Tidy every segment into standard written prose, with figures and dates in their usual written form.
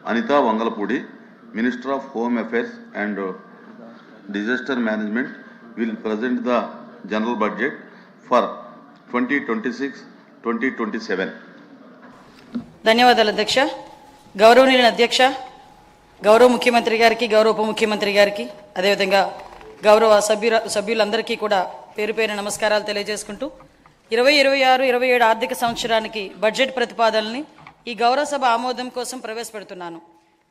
Anita Vangalapudi, Minister of Home Affairs and Disaster Management, will present the general budget for 2026-2027. ధన్యవాదాలు అధ్యక్ష. గౌరవనీయుల అధ్యక్ష, గౌరవ ముఖ్యమంత్రి గారికి, గౌరవ ఉప ముఖ్యమంత్రి గారికి, అదేవిధంగా గౌరవ సభ్యులందరికీ కూడా పేరు పేరు నమస్కారాలు తెలియజేసుకుంటూ 2026-27 ఆర్థిక సంవత్సరానికి బడ్జెట్ ప్రతిపాదనల్ని ఈ గౌరవ సభ ఆమోదం కోసం ప్రవేశపెడుతున్నాను.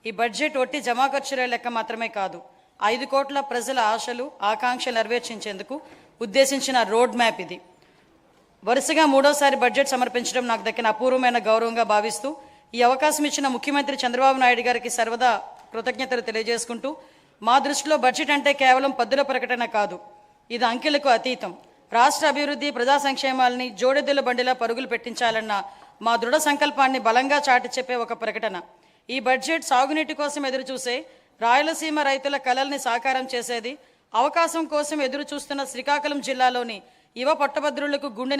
ఈ బడ్జెట్ ఒట్టి జమా ఖర్చుల లెక్క మాత్రమే కాదు, 5 కోట్ల ప్రజల ఆశలు ఆకాంక్షలు నెరవేర్చేందుకు ఉద్దేశించిన రోడ్ మ్యాప్ ఇది. వరుసగా 3వసారి బడ్జెట్ సమర్పించడం నాకు దక్కిన అపూర్వమైన గౌరవంగా భావిస్తూ ఈ అవకాశం ఇచ్చిన ముఖ్యమంత్రి చంద్రబాబు నాయుడు గారికి సర్వదా కృతజ్ఞతలు తెలియజేసుకుంటూ, మా దృష్టిలో బడ్జెట్ అంటే కేవలం పద్దుల ప్రకటన కాదు, ఇది అంకెలకు అతీతం. రాష్ట్ర అభివృద్ధి, ప్రజా సంక్షేమాలని జోడెద్దుల బండిలా పరుగులు పెట్టించాలన్న మా దృఢ సంకల్పాన్ని బలంగా చాటి చెప్పే ఒక ప్రకటన. ఈ బడ్జెట్ సాగునీటి కోసం ఎదురుచూసే రాయలసీమ రైతుల కలల్ని సాకారం చేసేది, అవకాశం కోసం ఎదురు చూస్తున్న శ్రీకాకుళం జిల్లాలోని యువ పట్టభద్రులకు గుండె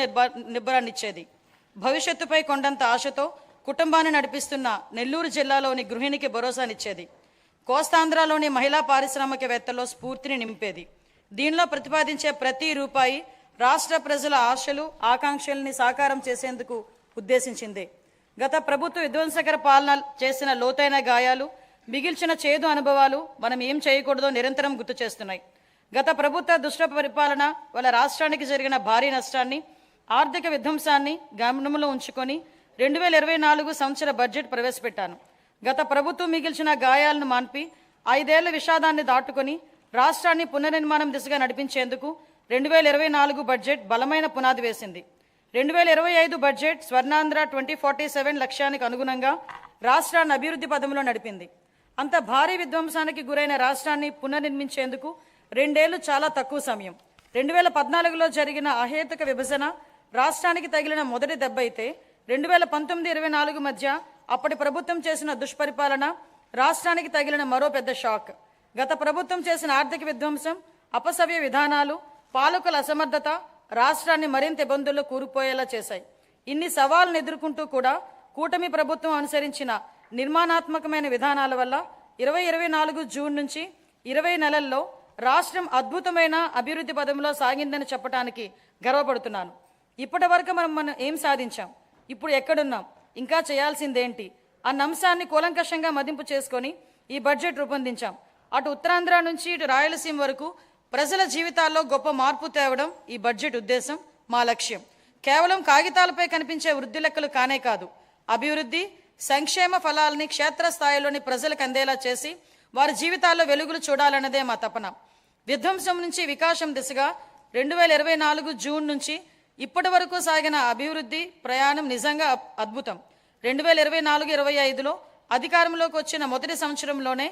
నిబ్బరాన్నిచ్చేది, భవిష్యత్తుపై కొండంత ఆశతో కుటుంబాన్ని నడిపిస్తున్న నెల్లూరు జిల్లాలోని గృహిణికి భరోసానిచ్చేది, కోస్తాంధ్రలోని మహిళా పారిశ్రామికవేత్తల్లో స్ఫూర్తిని నింపేది. దీనిలో ప్రతిపాదించే ప్రతి రూపాయి రాష్ట్ర ప్రజల ఆశలు ఆకాంక్షల్ని సాకారం చేసేందుకు ఉద్దేశించింది. గత ప్రభుత్వ విధ్వంసకర పాలన చేసిన లోతైన గాయాలు, మిగిల్చిన చేదు అనుభవాలు మనం ఏం చేయకూడదో నిరంతరం గుర్తు చేస్తున్నాయి. గత ప్రభుత్వ దుష్ట పరిపాలన వల్ల రాష్ట్రానికి జరిగిన భారీ నష్టాన్ని, ఆర్థిక విధ్వంసాన్ని గమనంలో ఉంచుకొని 2024 సంవత్సర బడ్జెట్ ప్రవేశపెట్టాను. గత ప్రభుత్వం మిగిల్చిన గాయాలను మాన్పి 5 ఏళ్ల విషాదాన్ని దాటుకొని రాష్ట్రాన్ని పునర్నిర్మాణం దిశగా నడిపించేందుకు 2024 బడ్జెట్ బలమైన పునాది వేసింది. 2025 బడ్జెట్ స్వర్ణాంధ్ర 2047 లక్ష్యానికి అనుగుణంగా రాష్ట్రాన్ని అభివృద్ధి పదంలో నడిపింది. అంత భారీ విధ్వంసానికి గురైన రాష్ట్రాన్ని పునర్నిర్మించేందుకు 2 ఏళ్లు చాలా తక్కువ సమయం. 2014లో జరిగిన అహేతుక విభజన రాష్ట్రానికి తగిలిన మొదటి దెబ్బ అయితే 2019-24 మధ్య అప్పటి ప్రభుత్వం చేసిన దుష్పరిపాలన రాష్ట్రానికి తగిలిన మరో పెద్ద షాక్. గత ప్రభుత్వం చేసిన ఆర్థిక విధ్వంసం, అపసవ్య విధానాలు, పాలకుల అసమర్థత రాష్ట్రాన్ని మరింత ఇబ్బందుల్లో కూరుకుపోయేలా చేశాయి. ఇన్ని సవాళ్లను ఎదుర్కొంటూ కూడా కూటమి ప్రభుత్వం అనుసరించిన నిర్మాణాత్మకమైన విధానాల వల్ల 2024 జూన్ నుంచి 20 నెలల్లో రాష్ట్రం అద్భుతమైన అభివృద్ధి పదంలో సాగిందని చెప్పడానికి గర్వపడుతున్నాను. ఇప్పటి వరకు మనం ఏం సాధించాం, ఇప్పుడు ఎక్కడున్నాం, ఇంకా చేయాల్సిందేంటి అన్న అంశాన్ని కూలంకషంగా మదింపు చేసుకొని ఈ బడ్జెట్ రూపొందించాం. అటు ఉత్తరాంధ్ర నుంచి ఇటు రాయలసీమ వరకు ప్రజల జీవితాల్లో గొప్ప మార్పు తేవడం ఈ బడ్జెట్ ఉద్దేశం, మా లక్ష్యం. కేవలం కాగితాలపై కనిపించే వృద్ధి లెక్కలు కానే కాదు, అభివృద్ధి సంక్షేమ ఫలాలని క్షేత్రస్థాయిలోని ప్రజలకు అందేలా చేసి వారి జీవితాల్లో వెలుగులు చూడాలన్నదే మా తపన. విధ్వంసం నుంచి వికాసం దిశగా 2024 జూన్ నుంచి ఇప్పటి వరకు సాగిన అభివృద్ధి ప్రయాణం నిజంగా అద్భుతం. 2024-25లో అధికారంలోకి వచ్చిన మొదటి సంవత్సరంలోనే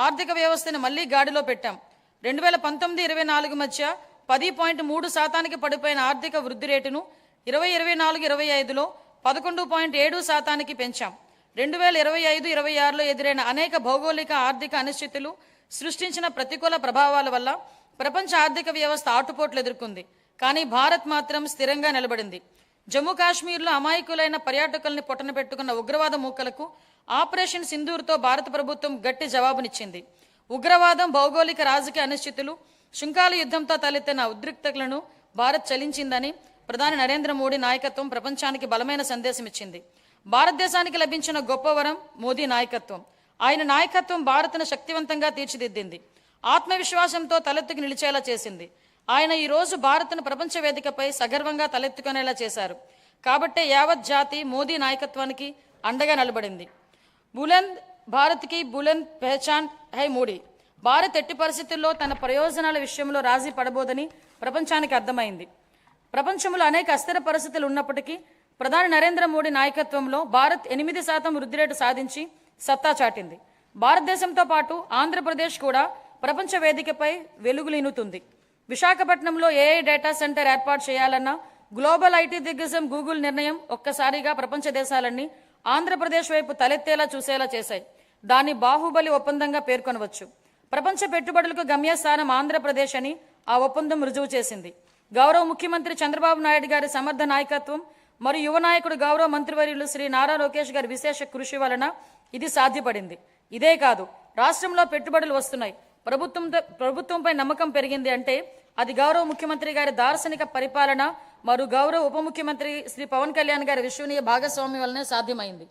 ఆర్థిక వ్యవస్థను మళ్లీ గాడిలో పెట్టాం. 2019-24 మధ్య 10.3% పడిపోయిన ఆర్థిక వృద్ధి రేటును 2024-25లో 11.7% పెంచాం. 2025-26లో ఎదురైన అనేక భౌగోళిక ఆర్థిక అనిశ్చితులు సృష్టించిన ప్రతికూల ప్రభావాల వల్ల ప్రపంచ ఆర్థిక వ్యవస్థ ఆటుపోట్లు ఎదుర్కొంది. కానీ భారత్ మాత్రం స్థిరంగా నిలబడింది. జమ్మూ కాశ్మీర్లో అమాయకులైన పర్యాటకుల్ని పొట్టన పెట్టుకున్న ఉగ్రవాద మూకలకు ఆపరేషన్ సింధూర్తో భారత ప్రభుత్వం గట్టి జవాబునిచ్చింది. ఉగ్రవాదం, భౌగోళిక రాజకీయ అనిశ్చితులు, శుంకాల యుద్ధంతో తలెత్తిన ఉద్రిక్తతలను భారత్ చలించిందని ప్రధాని నరేంద్ర మోడీ నాయకత్వం ప్రపంచానికి బలమైన సందేశం ఇచ్చింది. భారతదేశానికి లభించిన గొప్ప వరం మోదీ నాయకత్వం. ఆయన నాయకత్వం భారత్ను శక్తివంతంగా తీర్చిదిద్దింది, ఆత్మవిశ్వాసంతో తలెత్తుకు నిలిచేలా చేసింది. ఆయన ఈరోజు భారత్ను ప్రపంచ వేదికపై సగర్వంగా తలెత్తుకునేలా చేశారు. కాబట్టే యావత్ జాతి మోదీ నాయకత్వానికి అండగా నిలబడింది. బులంద్ భారత్కి బులంద్ పెహచాన్ హై మోడీ. భారత్ ఎట్టి పరిస్థితుల్లో తన ప్రయోజనాల విషయంలో రాజీ పడబోదని ప్రపంచానికి అర్థమైంది. ప్రపంచంలో అనేక అస్థిర పరిస్థితులు ఉన్నప్పటికీ ప్రధాని నరేంద్ర మోడీ నాయకత్వంలో భారత్ 8% వృద్ధి రేటు సాధించి సత్తా చాటింది. భారతదేశంతో పాటు ఆంధ్రప్రదేశ్ కూడా ప్రపంచ వేదికపై వెలుగులీనుతుంది. విశాఖపట్నంలో ఏఐ డేటా సెంటర్ ఏర్పాటు చేయాలన్న గ్లోబల్ ఐటీ దిగ్గజం గూగుల్ నిర్ణయం ఒక్కసారిగా ప్రపంచ దేశాలన్నీ ఆంధ్రప్రదేశ్ వైపు తలెత్తేలా చూసేలా చేశాయి. దాన్ని బాహుబలి ఒప్పందంగా పేర్కొనవచ్చు. ప్రపంచ పెట్టుబడులకు గమ్యస్థానం ఆంధ్రప్రదేశ్ అని ఆ ఒప్పందం రుజువు చేసింది. గౌరవ ముఖ్యమంత్రి చంద్రబాబు నాయుడు గారి సమర్థ నాయకత్వం మరియు యువ నాయకుడు గౌరవ మంత్రివర్యులు శ్రీ నారా లోకేష్ గారి విశేష కృషి వలన ఇది సాధ్యపడింది. ఇదే కాదు, రాష్ట్రంలో పెట్టుబడులు వస్తున్నాయి. ప్రభుత్వంపై నమ్మకం పెరిగింది అంటే అది గౌరవ ముఖ్యమంత్రి గారి దార్శనిక పరిపాలన మరియు గౌరవ ఉప ముఖ్యమంత్రి శ్రీ పవన్ కళ్యాణ్ గారి విశ్వనీయ భాగస్వామ్యం వల్లనే సాధ్యమైంది.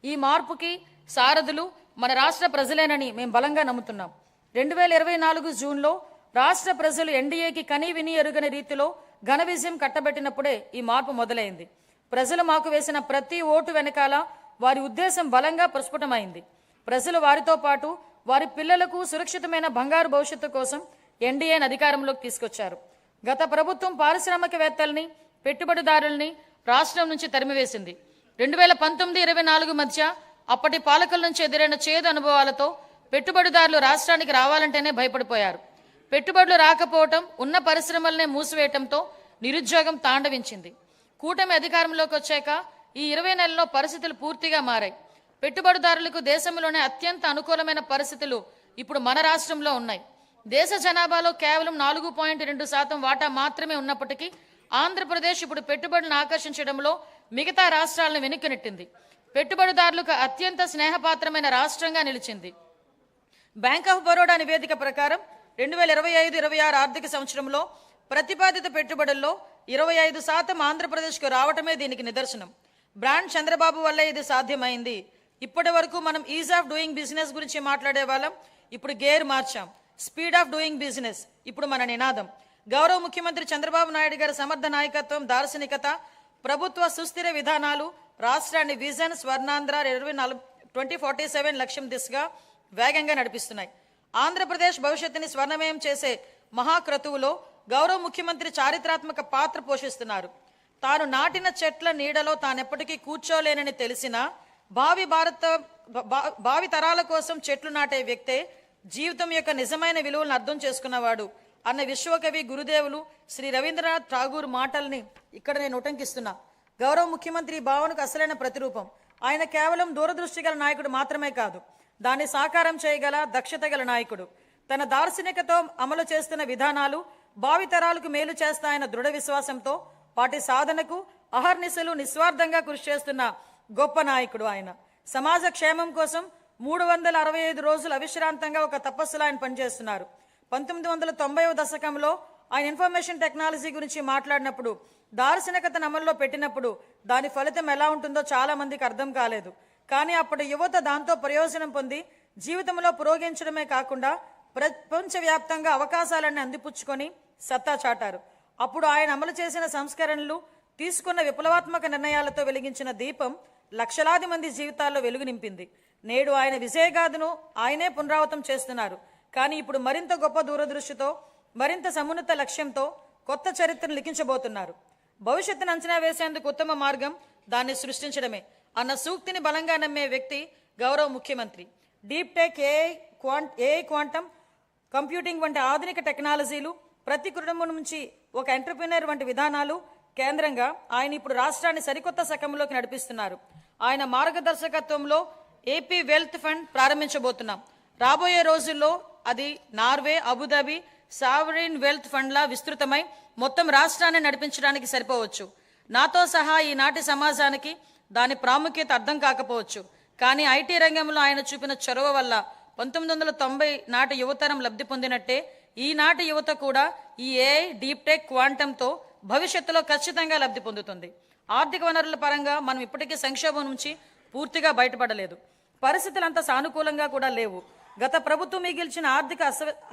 ఈ మార్పుకి సారథులు మన రాష్ట్ర ప్రజలేనని మేము బలంగా నమ్ముతున్నాం. 2024 జూన్లో రాష్ట్ర ప్రజలు ఎన్డీఏకి కనీ విని ఎరుగని రీతిలో ఘన విజయం కట్టబెట్టినప్పుడే ఈ మార్పు మొదలైంది. ప్రజలు మాకు వేసిన ప్రతి ఓటు వెనకాల వారి ఉద్దేశం బలంగా ప్రస్ఫుటమైంది. ప్రజలు వారితో పాటు వారి పిల్లలకు సురక్షితమైన బంగారు భవిష్యత్తు కోసం ఎన్డీఏని అధికారంలోకి తీసుకొచ్చారు. గత ప్రభుత్వం పారిశ్రామికవేత్తల్ని, పెట్టుబడిదారుల్ని రాష్ట్రం నుంచి తరిమివేసింది. 2019-24 మధ్య అప్పటి పాలకుల నుంచి ఎదురైన చేదు అనుభవాలతో పెట్టుబడిదారులు రాష్ట్రానికి రావాలంటేనే భయపడిపోయారు. పెట్టుబడులు రాకపోవటం, ఉన్న పరిశ్రమలనే మూసివేయటంతో నిరుద్యోగం తాండవించింది. కూటమి అధికారంలోకి వచ్చాక ఈ 20 నెలల్లో పరిస్థితులు పూర్తిగా మారాయి. పెట్టుబడిదారులకు దేశంలోనే అత్యంత అనుకూలమైన పరిస్థితులు ఇప్పుడు మన రాష్ట్రంలో ఉన్నాయి. దేశ జనాభాలో కేవలం 4.2% వాటా మాత్రమే ఉన్నప్పటికీ ఆంధ్రప్రదేశ్ ఇప్పుడు పెట్టుబడులను ఆకర్షించడంలో మిగతా రాష్ట్రాలను వెనక్కి నెట్టింది. పెట్టుబడిదారులకు అత్యంత స్నేహపాత్రమైన రాష్ట్రంగా నిలిచింది. బ్యాంక్ ఆఫ్ బరోడా నివేదిక ప్రకారం 2025-26 ఆర్థిక సంవత్సరంలో ప్రతిపాదిత పెట్టుబడుల్లో 25% ఆంధ్రప్రదేశ్కు రావటమే దీనికి నిదర్శనం. బ్రాండ్ చంద్రబాబు వల్లే ఇది సాధ్యమైంది. ఇప్పటి వరకు మనం ఈజ్ ఆఫ్ డూయింగ్ బిజినెస్ గురించి మాట్లాడే వాళ్ళం, ఇప్పుడు గేర్ మార్చాం. స్పీడ్ ఆఫ్ డూయింగ్ బిజినెస్ ఇప్పుడు మన నినాదం. గౌరవ ముఖ్యమంత్రి చంద్రబాబు నాయుడు గారి సమర్థ నాయకత్వం, దార్శనికత, ప్రభుత్వ సుస్థిర విధానాలు రాష్ట్రాన్ని విజన్ స్వర్ణాంధ్ర 2047 లక్ష్యం దిశగా వేగంగా నడిపిస్తున్నాయి. ఆంధ్రప్రదేశ్ భవిష్యత్తుని స్వర్ణమయం చేసే మహాక్రతువులో గౌరవ ముఖ్యమంత్రి చారిత్రాత్మక పాత్ర పోషిస్తున్నారు. తాను నాటిన చెట్ల నీడలో తానెప్పటికీ కూర్చోలేనని తెలిసినా భావి తరాల కోసం చెట్లు నాటే వ్యక్తే జీవితం యొక్క నిజమైన విలువలను అర్థం చేసుకున్నవాడు అన్న విశ్వకవి గురుదేవులు శ్రీ రవీంద్రనాథ్ ఠాగూర్ మాటల్ని ఇక్కడ నేను ఉటంకిస్తున్నా. గౌరవ ముఖ్యమంత్రి భావనకు అసలైన ప్రతిరూపం. ఆయన కేవలం దూరదృష్టి గల నాయకుడు మాత్రమే కాదు, దాన్ని సాకారం చేయగల దక్షత గల నాయకుడు. తన దార్శనికతో అమలు చేస్తున్న విధానాలు భావితరాలకు మేలు చేస్తాయన్న దృఢ విశ్వాసంతో వాటి సాధనకు అహర్నిశలు నిస్వార్థంగా కృషి చేస్తున్న గొప్ప నాయకుడు ఆయన. సమాజ క్షేమం కోసం 365 రోజులు అవిశ్రాంతంగా ఒక తపస్సులో ఆయన పనిచేస్తున్నారు. 1990వ దశకంలో ఆయన ఇన్ఫర్మేషన్ టెక్నాలజీ గురించి మాట్లాడినప్పుడు, దార్శనికతను అమల్లో పెట్టినప్పుడు దాని ఫలితం ఎలా ఉంటుందో చాలా మందికి అర్థం కాలేదు. కానీ అప్పటి యువత దాంతో ప్రయోజనం పొంది జీవితంలో పురోగమించడమే కాకుండా ప్రపంచవ్యాప్తంగా అవకాశాలన్నీ అందిపుచ్చుకొని సత్తా చాటారు. అప్పుడు ఆయన అమలు చేసిన సంస్కరణలు, తీసుకున్న విప్లవాత్మక నిర్ణయాలతో వెలిగించిన దీపం లక్షలాది మంది జీవితాల్లో వెలుగు నింపింది. నేడు ఆయన విజయగాథను ఆయనే పునరావృతం చేస్తున్నారు. కానీ ఇప్పుడు మరింత గొప్ప దూరదృష్టితో, మరింత సమున్నత లక్ష్యంతో కొత్త చరిత్రను లిఖించబోతున్నారు. భవిష్యత్తును అంచనా వేసేందుకు ఉత్తమ మార్గం దాన్ని సృష్టించడమే అన్న సూక్తిని బలంగా నమ్మే వ్యక్తి గౌరవ ముఖ్యమంత్రి. Deep tech, AI, quantum computing వంటి ఆధునిక టెక్నాలజీలు, ప్రతి కుటుంబం నుంచి ఒక ఎంటర్ప్రినర్ వంటి విధానాలు కేంద్రంగా ఆయన ఇప్పుడు రాష్ట్రాన్ని సరికొత్త శకంలోకి నడిపిస్తున్నారు. ఆయన మార్గదర్శకత్వంలో ఏపీ వెల్త్ ఫండ్ ప్రారంభించబోతున్నాం. రాబోయే రోజుల్లో అది నార్వే, అబుదాబి సావరిన్ వెల్త్ ఫండ్లా విస్తృతమై మొత్తం రాష్ట్రాన్ని నడిపించడానికి సరిపోవచ్చు. నాతో సహా ఈనాటి సమాజానికి దాని ప్రాముఖ్యత అర్థం కాకపోవచ్చు. కానీ ఐటీ రంగంలో ఆయన చూపిన చొరవ వల్ల 1990 నాటి యువతరం లబ్ధి పొందినట్టే ఈనాటి యువత కూడా ఈ ఏఐ, డీప్ టెక్, క్వాంటంతో భవిష్యత్తులో ఖచ్చితంగా లబ్ధి పొందుతుంది. ఆర్థిక వనరుల పరంగా మనం ఇప్పటికీ సంక్షోభం నుంచి పూర్తిగా బయటపడలేదు. పరిస్థితులు అంత సానుకూలంగా కూడా లేవు. గత ప్రభుత్వం మిగిల్చిన ఆర్థిక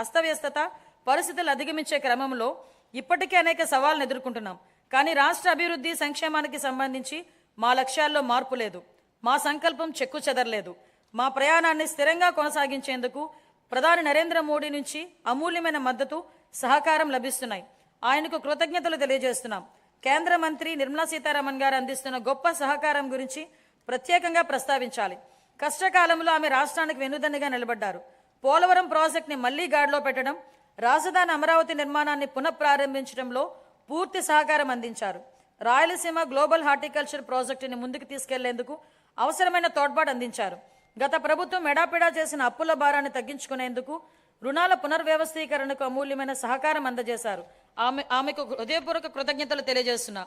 అస్తవ్యస్తత పరిస్థితులు అధిగమించే క్రమంలో ఇప్పటికే అనేక సవాళ్లను ఎదుర్కొంటున్నాం. కానీ రాష్ట్ర అభివృద్ధి, సంక్షేమానికి సంబంధించి మా లక్ష్యాల్లో మార్పు లేదు. మా సంకల్పం చెక్కు చెదరలేదు. మా ప్రయాణాన్ని స్థిరంగా కొనసాగించేందుకు ప్రధాని నరేంద్ర మోడీ నుంచి అమూల్యమైన మద్దతు, సహకారం లభిస్తున్నాయి. ఆయనకు కృతజ్ఞతలు తెలియజేస్తున్నాం. కేంద్ర మంత్రి నిర్మలా సీతారామన్ గారు అందిస్తున్న గొప్ప సహకారం గురించి ప్రత్యేకంగా ప్రస్తావించాలి. కష్టకాలంలో ఆమె రాష్ట్రానికి వెన్నుదన్నుగా నిలబడ్డారు. పోలవరం ప్రాజెక్టుని మళ్లీ గాడిలో పెట్టడం, రాజధాని అమరావతి నిర్మాణాన్ని పునఃప్రారంభించడంలో పూర్తి సహకారం అందించారు. రాయలసీమ గ్లోబల్ హార్టికల్చర్ ప్రాజెక్టుని ముందుకు తీసుకెళ్లేందుకు అవసరమైన తోడ్పాటు అందించారు. గత ప్రభుత్వం ఎడాపెడా చేసిన అప్పుల భారాన్ని తగ్గించుకునేందుకు రుణాల పునర్వ్యవస్థీకరణకు అమూల్యమైన సహకారం అందజేశారు. ఆమెకు హృదయపూర్వక కృతజ్ఞతలు తెలియజేస్తున్నా.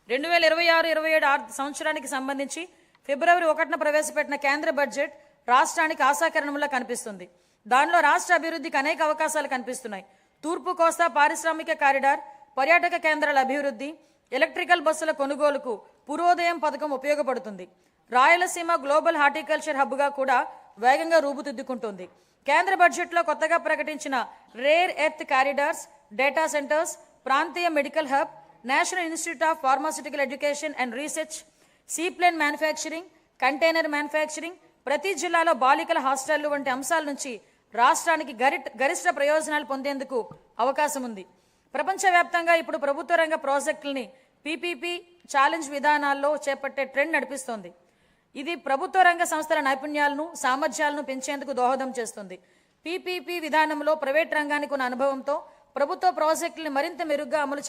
2026-27 సంవత్సరానికి సంబంధించి ఫిబ్రవరి 1న ప్రవేశపెట్టిన కేంద్ర బడ్జెట్ రాష్ట్రానికి ఆశాకిరణంలా కనిపిస్తుంది. దానిలో రాష్ట్ర అభివృద్ధికి అనేక అవకాశాలు కనిపిస్తున్నాయి. తూర్పు కోస్తా పారిశ్రామిక కారిడార్, పర్యాటక కేంద్రాల అభివృద్ధి, ఎలక్ట్రికల్ బస్సుల కొనుగోలుకు పూర్వోదయం పథకం ఉపయోగపడుతుంది. రాయలసీమ గ్లోబల్ హార్టికల్చర్ హబ్గా కూడా వేగంగా రూపుదిద్దుకుంటుంది. కేంద్ర బడ్జెట్లో కొత్తగా ప్రకటించిన rare earth corridors, data centres, ప్రాంతీయ medical hub, national institute of pharmaceutical education and research, seaplane manufacturing, container manufacturing, ప్రతి జిల్లాలో బాలికల హాస్టళ్లు వంటి అంశాల నుంచి రాష్ట్రానికి గరిష్ట ప్రయోజనాలు పొందేందుకు అవకాశం ఉంది. ప్రపంచవ్యాప్తంగా ఇప్పుడు ప్రభుత్వ రంగ ప్రాజెక్టుల్ని పీపీపీ ఛాలెంజ్ విధానాల్లో చేపట్టే ట్రెండ్ నడిపిస్తోంది. ఇది ప్రభుత్వ రంగ సంస్థల నైపుణ్యాలను, సామర్థ్యాలను పెంచేందుకు దోహదం చేస్తుంది. పీపీపీ విధానంలో ప్రైవేట్ రంగానికి ఉన్న అనుభవంతో ప్రభుత్వ ప్రాజెక్టులను మరింత మెరుగ్గా అమలు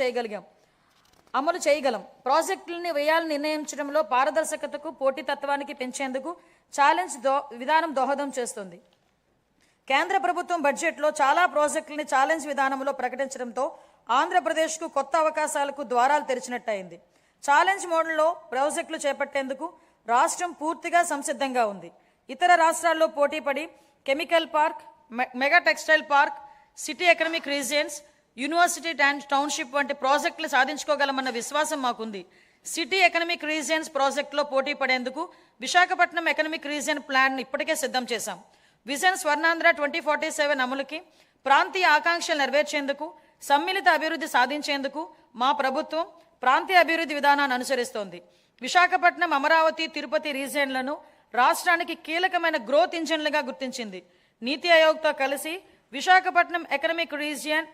చేయగలం. ప్రాజెక్టులని వ్యయాలను నిర్ణయించడంలో పారదర్శకతకు, పోటీతత్వానికి పెంచేందుకు ఛాలెంజ్ విధానం దోహదం చేస్తుంది. కేంద్ర ప్రభుత్వం బడ్జెట్లో చాలా ప్రాజెక్టులని ఛాలెంజ్ విధానంలో ప్రకటించడంతో ఆంధ్రప్రదేశ్కు కొత్త అవకాశాలకు ద్వారాలు తెరిచినట్టయింది. ఛాలెంజ్ మోడల్లో ప్రాజెక్టులు చేపట్టేందుకు రాష్ట్రం పూర్తిగా సంసిద్ధంగా ఉంది. ఇతర రాష్ట్రాల్లో పోటీపడి chemical park, mega textile park, city economic regions, university township వంటి ప్రాజెక్టులు సాధించుకోగలమన్న విశ్వాసం మాకుంది. సిటీ ఎకనామిక్ రీజియన్స్ ప్రాజెక్టులో పోటీ పడేందుకు విశాఖపట్నం ఎకనామిక్ రీజియన్ ప్లాన్ ఇప్పటికే సిద్ధం చేశాం. విజన్ స్వర్ణాంధ్ర 2047 అమలుకి, ప్రాంతీయ ఆకాంక్షలు నెరవేర్చేందుకు, సమ్మిళిత అభివృద్ధి సాధించేందుకు మా ప్రభుత్వం ప్రాంతీయ అభివృద్ధి విధానాన్ని అనుసరిస్తోంది. విశాఖపట్నం, అమరావతి, తిరుపతి రీజియన్లను రాష్ట్రానికి కీలకమైన గ్రోత్ ఇంజన్లుగా గుర్తించింది. నీతి ఆయోగ్తో కలిసి విశాఖపట్నం ఎకనామిక్ రీజియన్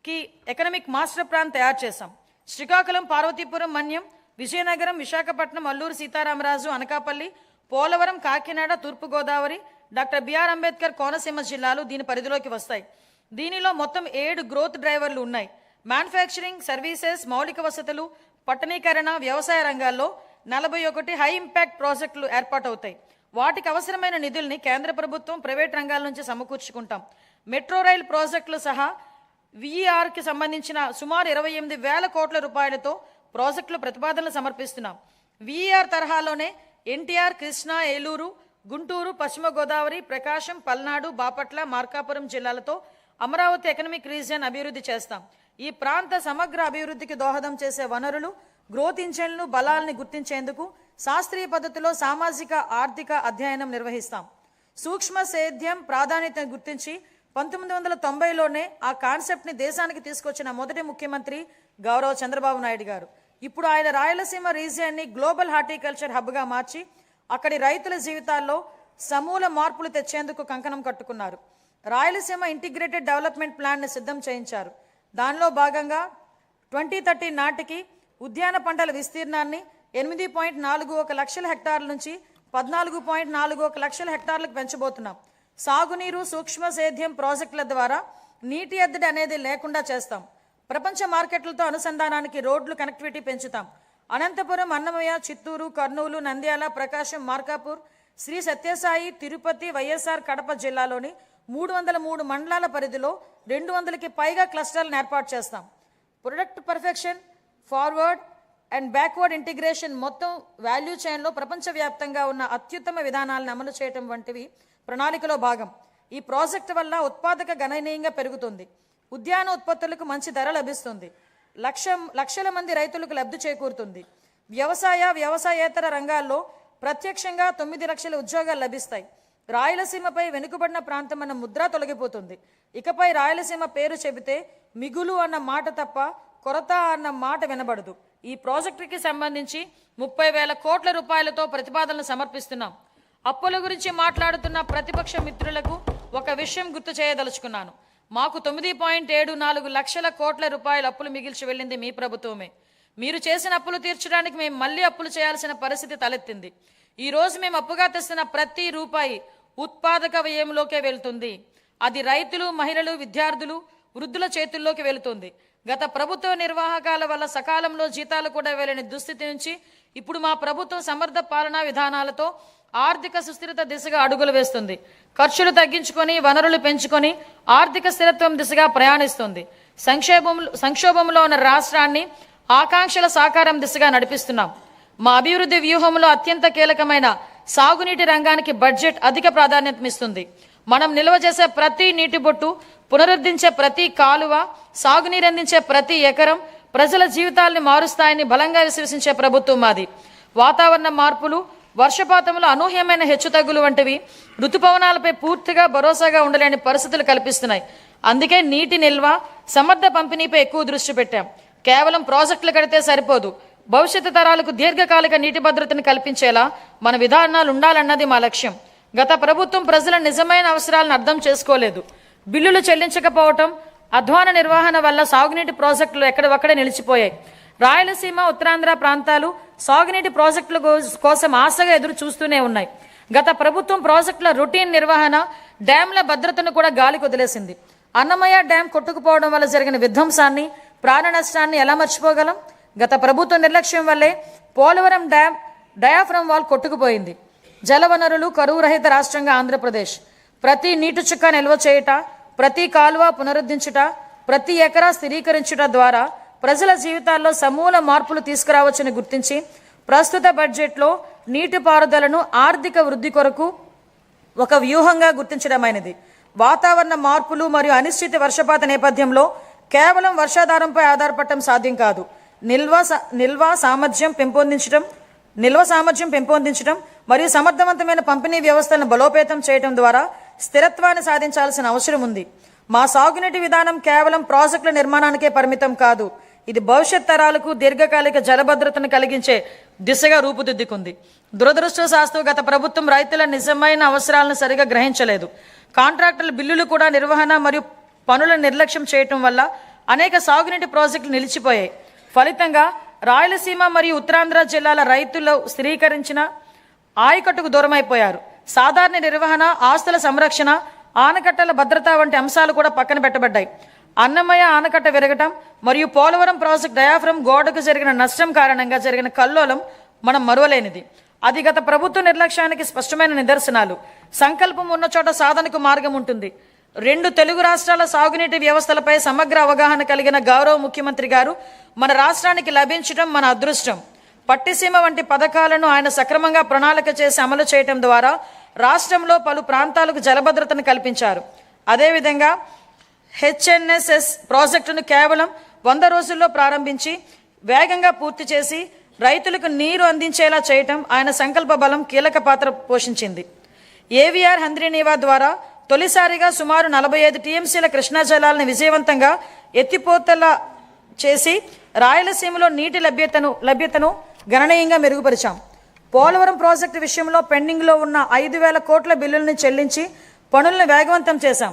కి ఎకనామిక్ మాస్టర్ ప్లాన్ తయారు చేశాం. శ్రీకాకుళం, పార్వతీపురం, మన్యం, విజయనగరం, విశాఖపట్నం, అల్లూరు సీతారామరాజు, అనకాపల్లి, పోలవరం, కాకినాడ, తూర్పుగోదావరి, డాక్టర్ బిఆర్ అంబేద్కర్ కోనసీమ జిల్లాలు దీని పరిధిలోకి వస్తాయి. దీనిలో మొత్తం 7 గ్రోత్ డ్రైవర్లు ఉన్నాయి. మ్యానుఫ్యాక్చరింగ్, సర్వీసెస్, మౌలిక వసతులు, పట్టణీకరణ, వ్యవసాయ రంగాల్లో 41 హై ఇంపాక్ట్ ప్రాజెక్టులు ఏర్పాటవుతాయి. వాటికి అవసరమైన నిధుల్ని కేంద్ర ప్రభుత్వం, ప్రైవేట్ రంగాల నుంచి సమకూర్చుకుంటాం. మెట్రో రైల్ ప్రాజెక్టులు సహా వీఆర్కి సంబంధించిన సుమారు 28,000 కోట్ల రూపాయలతో ప్రాజెక్టులు ప్రతిపాదనలు సమర్పిస్తున్నాం. వీఆర్ తరహాలోనే ఎన్టీఆర్, కృష్ణా, ఏలూరు, గుంటూరు, పశ్చిమ గోదావరి, ప్రకాశం, పల్నాడు, బాపట్ల, మార్కాపురం జిల్లాలతో అమరావతి ఎకనామిక్ రీజియన్ అభివృద్ధి చేస్తాం. ఈ ప్రాంత సమగ్ర అభివృద్ధికి దోహదం చేసే వనరులు, గ్రోత్ ఇంజన్లు, బలాల్ని గుర్తించేందుకు శాస్త్రీయ పద్ధతిలో సామాజిక ఆర్థిక అధ్యయనం నిర్వహిస్తాం. సూక్ష్మ సేద్యం ప్రాధాన్యతను గుర్తించి 1990లోనే ఆ కాన్సెప్ట్ని దేశానికి తీసుకొచ్చిన మొదటి ముఖ్యమంత్రి గౌరవ చంద్రబాబు నాయుడు గారు. ఇప్పుడు ఆయన రాయలసీమ రీజియన్ని గ్లోబల్ హార్టికల్చర్ హబ్గా మార్చి అక్కడి రైతుల జీవితాల్లో సమూల మార్పులు తెచ్చేందుకు కంకణం కట్టుకున్నారు. రాయలసీమ ఇంటిగ్రేటెడ్ డెవలప్మెంట్ ప్లాన్ని సిద్ధం చేయించారు. దానిలో భాగంగా 2030 నాటికి ఉద్యాన పంటల విస్తీర్ణాన్ని 8.41 లక్షల హెక్టార్ల నుంచి 14.41 లక్షల హెక్టార్లకు పెంచబోతున్నాం. సాగునీరు, సూక్ష్మ సేద్యం ప్రాజెక్టుల ద్వారా నీటి ఎద్దడి అనేది లేకుండా చేస్తాం. ప్రపంచ మార్కెట్లతో అనుసంధానానికి రోడ్లు కనెక్టివిటీ పెంచుతాం. అనంతపురం, అన్నమయ్య, చిత్తూరు, కర్నూలు, నంద్యాల, ప్రకాశం, మార్కాపూర్, శ్రీ సత్యసాయి, తిరుపతి, వైఎస్ఆర్ కడప జిల్లాలోని 303 మండలాల పరిధిలో 200కి పైగా క్లస్టర్లను ఏర్పాటు చేస్తాం. Product perfection, forward and backward integration మొత్తం వాల్యూ చైన్లో ప్రపంచవ్యాప్తంగా ఉన్న అత్యుత్తమ విధానాలను అమలు చేయడం వంటివి ప్రణాళికలో భాగం. ఈ ప్రాజెక్టు వల్ల ఉత్పాదక గణనీయంగా పెరుగుతుంది. ఉద్యాన ఉత్పత్తులకు మంచి ధర లభిస్తుంది. లక్షల మంది రైతులకు లబ్ధి చేకూరుతుంది. వ్యవసాయేతర రంగాల్లో ప్రత్యక్షంగా 9 లక్షల ఉద్యోగాలు లభిస్తాయి. రాయలసీమపై వెనుకబడిన ప్రాంతం అన్న ముద్ర తొలగిపోతుంది. ఇకపై రాయలసీమ పేరు చెబితే మిగులు అన్న మాట తప్ప కొరత అన్న మాట వినబడదు. ఈ ప్రాజెక్టుకి సంబంధించి 30,000 కోట్ల రూపాయలతో ప్రతిపాదనలు సమర్పిస్తున్నాం. అప్పుల గురించి మాట్లాడుతున్న ప్రతిపక్ష మిత్రులకు ఒక విషయం గుర్తు చేయదలుచుకున్నాను. మాకు 9.74 లక్షల కోట్ల రూపాయల అప్పులు మిగిల్చి వెళ్ళింది మీ ప్రభుత్వమే. మీరు చేసిన అప్పులు తీర్చడానికి మేము మళ్ళీ అప్పులు చేయాల్సిన పరిస్థితి తలెత్తింది. ఈ రోజు మేము అప్పుగా తెస్తున్న ప్రతి రూపాయి ఉత్పాదక వ్యయంలోకే వెళ్తుంది. అది రైతులు, మహిళలు, విద్యార్థులు, వృద్ధుల చేతుల్లోకి వెళుతుంది. గత ప్రభుత్వ నిర్వాహకాల వల్ల సకాలంలో జీతాలు కూడా వెళ్ళని దుస్థితి నుంచి ఇప్పుడు మా ప్రభుత్వం సమర్థ పాలనా విధానాలతో ఆర్థిక సుస్థిరత దిశగా అడుగులు వేస్తుంది. ఖర్చులు తగ్గించుకొని, వనరులు పెంచుకొని ఆర్థిక స్థిరత్వం దిశగా ప్రయాణిస్తుంది. సంక్షోభంలో ఉన్న రాష్ట్రాన్ని ఆకాంక్షల సాకారం దిశగా నడిపిస్తున్నాం. మా అభివృద్ధి వ్యూహంలో అత్యంత కీలకమైన సాగునీటి రంగానికి బడ్జెట్ అధిక ప్రాధాన్యతనిస్తుంది. మనం నిల్వ చేసే ప్రతి నీటి బొట్టు, పునరుద్ధరించే ప్రతి కాలువ, సాగునీరు అందించే ప్రతి ఎకరం ప్రజల జీవితాల్ని మారుస్తాయని బలంగా విశ్వసించే ప్రభుత్వం మాది. వాతావరణ మార్పులు, వర్షపాతంలో అనూహ్యమైన హెచ్చుతగ్గులు వంటివి ఋతుపవనాలపై పూర్తిగా భరోసాగా ఉండలేని పరిస్థితులు కల్పిస్తున్నాయి. అందుకే నీటి నిల్వ, సమర్థ పంపిణీపై ఎక్కువ దృష్టి పెట్టాం. కేవలం ప్రాజెక్టులు కడితే సరిపోదు. భవిష్యత్తు తరాలకు దీర్ఘకాలిక నీటి భద్రతను కల్పించేలా మన విధానాలు ఉండాలన్నది మా లక్ష్యం. గత ప్రభుత్వం ప్రజల నిజమైన అవసరాలను అర్థం చేసుకోలేదు. బిల్లులు చెల్లించకపోవటం, అధ్వాన నిర్వహణ వల్ల సాగునీటి ప్రాజెక్టులు ఎక్కడొక్కడే నిలిచిపోయాయి. రాయలసీమ, ఉత్తరాంధ్ర ప్రాంతాలు సాగునీటి ప్రాజెక్టుల కోసం ఆశగా ఎదురు చూస్తూనే ఉన్నాయి. గత ప్రభుత్వం ప్రాజెక్టుల రొటీన్ నిర్వహణ, డ్యాంల భద్రతను కూడా గాలికి వదిలేసింది. అన్నమయ్య డ్యాం కొట్టుకుపోవడం వల్ల జరిగిన విధ్వంసాన్ని, ప్రాణ నష్టాన్ని ఎలా మర్చిపోగలం? గత ప్రభుత్వ నిర్లక్ష్యం వల్లే పోలవరం డ్యాం డయాఫ్రమ్ వాల్ కొట్టుకుపోయింది. జలవనరులు కరువు రహిత రాష్ట్రంగా ఆంధ్రప్రదేశ్. ప్రతి నీటి చుక్క నిల్వ చేయుట, ప్రతి కాలువ పునరుద్ధరించుట, ప్రతి ఎకరా స్థిరీకరించుట ద్వారా ప్రజల జీవితాల్లో సమూల మార్పులు తీసుకురావచ్చని గుర్తించి ప్రస్తుత బడ్జెట్లో నీటిపారుదలను ఆర్థిక వృద్ధి కొరకు ఒక వ్యూహంగా గుర్తించడమైనది. వాతావరణ మార్పులు మరియు అనిశ్చిత వర్షపాత నేపథ్యంలో కేవలం వర్షాధారంపై ఆధారపడటం సాధ్యం కాదు. నిల్వ సామర్థ్యం పెంపొందించడం మరియు సమర్థవంతమైన పంపిణీ వ్యవస్థలను బలోపేతం చేయడం ద్వారా స్థిరత్వాన్ని సాధించాల్సిన అవసరం ఉంది. మా సాగునీటి విధానం కేవలం ప్రాజెక్టుల నిర్మాణానికే పరిమితం కాదు. ఇది భవిష్యత్ తరాలకు దీర్ఘకాలిక జలభద్రతను కలిగించే దిశగా రూపుదిద్దుకుంది. దురదృష్టవశాత్తు గత ప్రభుత్వం రైతుల నిజమైన అవసరాలను సరిగా గ్రహించలేదు. కాంట్రాక్టర్ల బిల్లులు కూడా నిర్వహణ మరియు పనుల నిర్లక్ష్యం చేయటం వల్ల అనేక సాగునీటి ప్రాజెక్టులు నిలిచిపోయాయి. ఫలితంగా రాయలసీమ మరియు ఉత్తరాంధ్ర జిల్లాల రైతులు స్థిరీకరించిన ఆయకట్టుకు దూరమైపోయారు. సాధారణ నిర్వహణ, ఆస్తుల సంరక్షణ, ఆనకట్టల భద్రత వంటి అంశాలు కూడా పక్కన పెట్టబడ్డాయి. అన్నమయ్య ఆనకట్ట విరగటం మరియు పోలవరం ప్రాజెక్టు డయాఫ్రమ్ గోడకు జరిగిన నష్టం కారణంగా జరిగిన కల్లోలం మనం మరువలేనిది. అది గత ప్రభుత్వ నిర్లక్ష్యానికి స్పష్టమైన నిదర్శనాలు. సంకల్పం ఉన్న చోట సాధనకు మార్గం ఉంటుంది. 2 తెలుగు రాష్ట్రాల సాగునీటి వ్యవస్థలపై సమగ్ర అవగాహన కలిగిన గౌరవ ముఖ్యమంత్రి గారు మన రాష్ట్రానికి లభించడం మన అదృష్టం. పట్టిసీమ వంటి పథకాలను ఆయన సక్రమంగా ప్రణాళిక చేసి అమలు చేయడం ద్వారా రాష్ట్రంలో పలు ప్రాంతాలకు జలభద్రతను కల్పించారు. అదేవిధంగా హెచ్ఎన్ఎస్ఎస్ ప్రాజెక్టును కేవలం 100 రోజుల్లో ప్రారంభించి వేగంగా పూర్తి చేసి రైతులకు నీరు అందించేలా చేయటం ఆయన సంకల్ప బలం కీలక పాత్ర పోషించింది. ఏవిఆర్ హంద్రీనీవా ద్వారా తొలిసారిగా సుమారు 45 టీఎంసీల కృష్ణా జలాలను విజయవంతంగా ఎత్తిపోతల చేసి రాయలసీమలో నీటి లభ్యతను గణనీయంగా మెరుగుపరిచాం. పోలవరం ప్రాజెక్టు విషయంలో పెండింగ్లో ఉన్న 5,000 కోట్ల బిల్లులను చెల్లించి పనులను వేగవంతం చేశాం.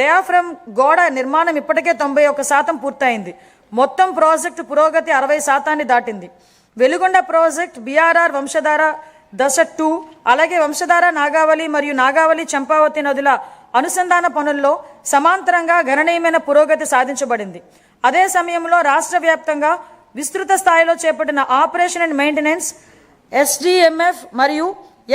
డయాఫ్రమ్ గోడ నిర్మాణం ఇప్పటికే 91% పూర్తయింది. మొత్తం ప్రాజెక్టు పురోగతి 60% దాటింది. వెలుగొండ ప్రాజెక్ట్, బీఆర్ఆర్ వంశధార దశ 2, అలాగే వంశధార నాగావళి మరియు నాగావళి చంపావతి నదుల అనుసంధాన పనుల్లో సమాంతరంగా గణనీయమైన పురోగతి సాధించబడింది. అదే సమయంలో రాష్ట్ర వ్యాప్తంగా విస్తృత స్థాయిలో చేపట్టిన ఆపరేషన్ అండ్ మెయింటెనెన్స్, ఎస్డిఎంఎఫ్ మరియు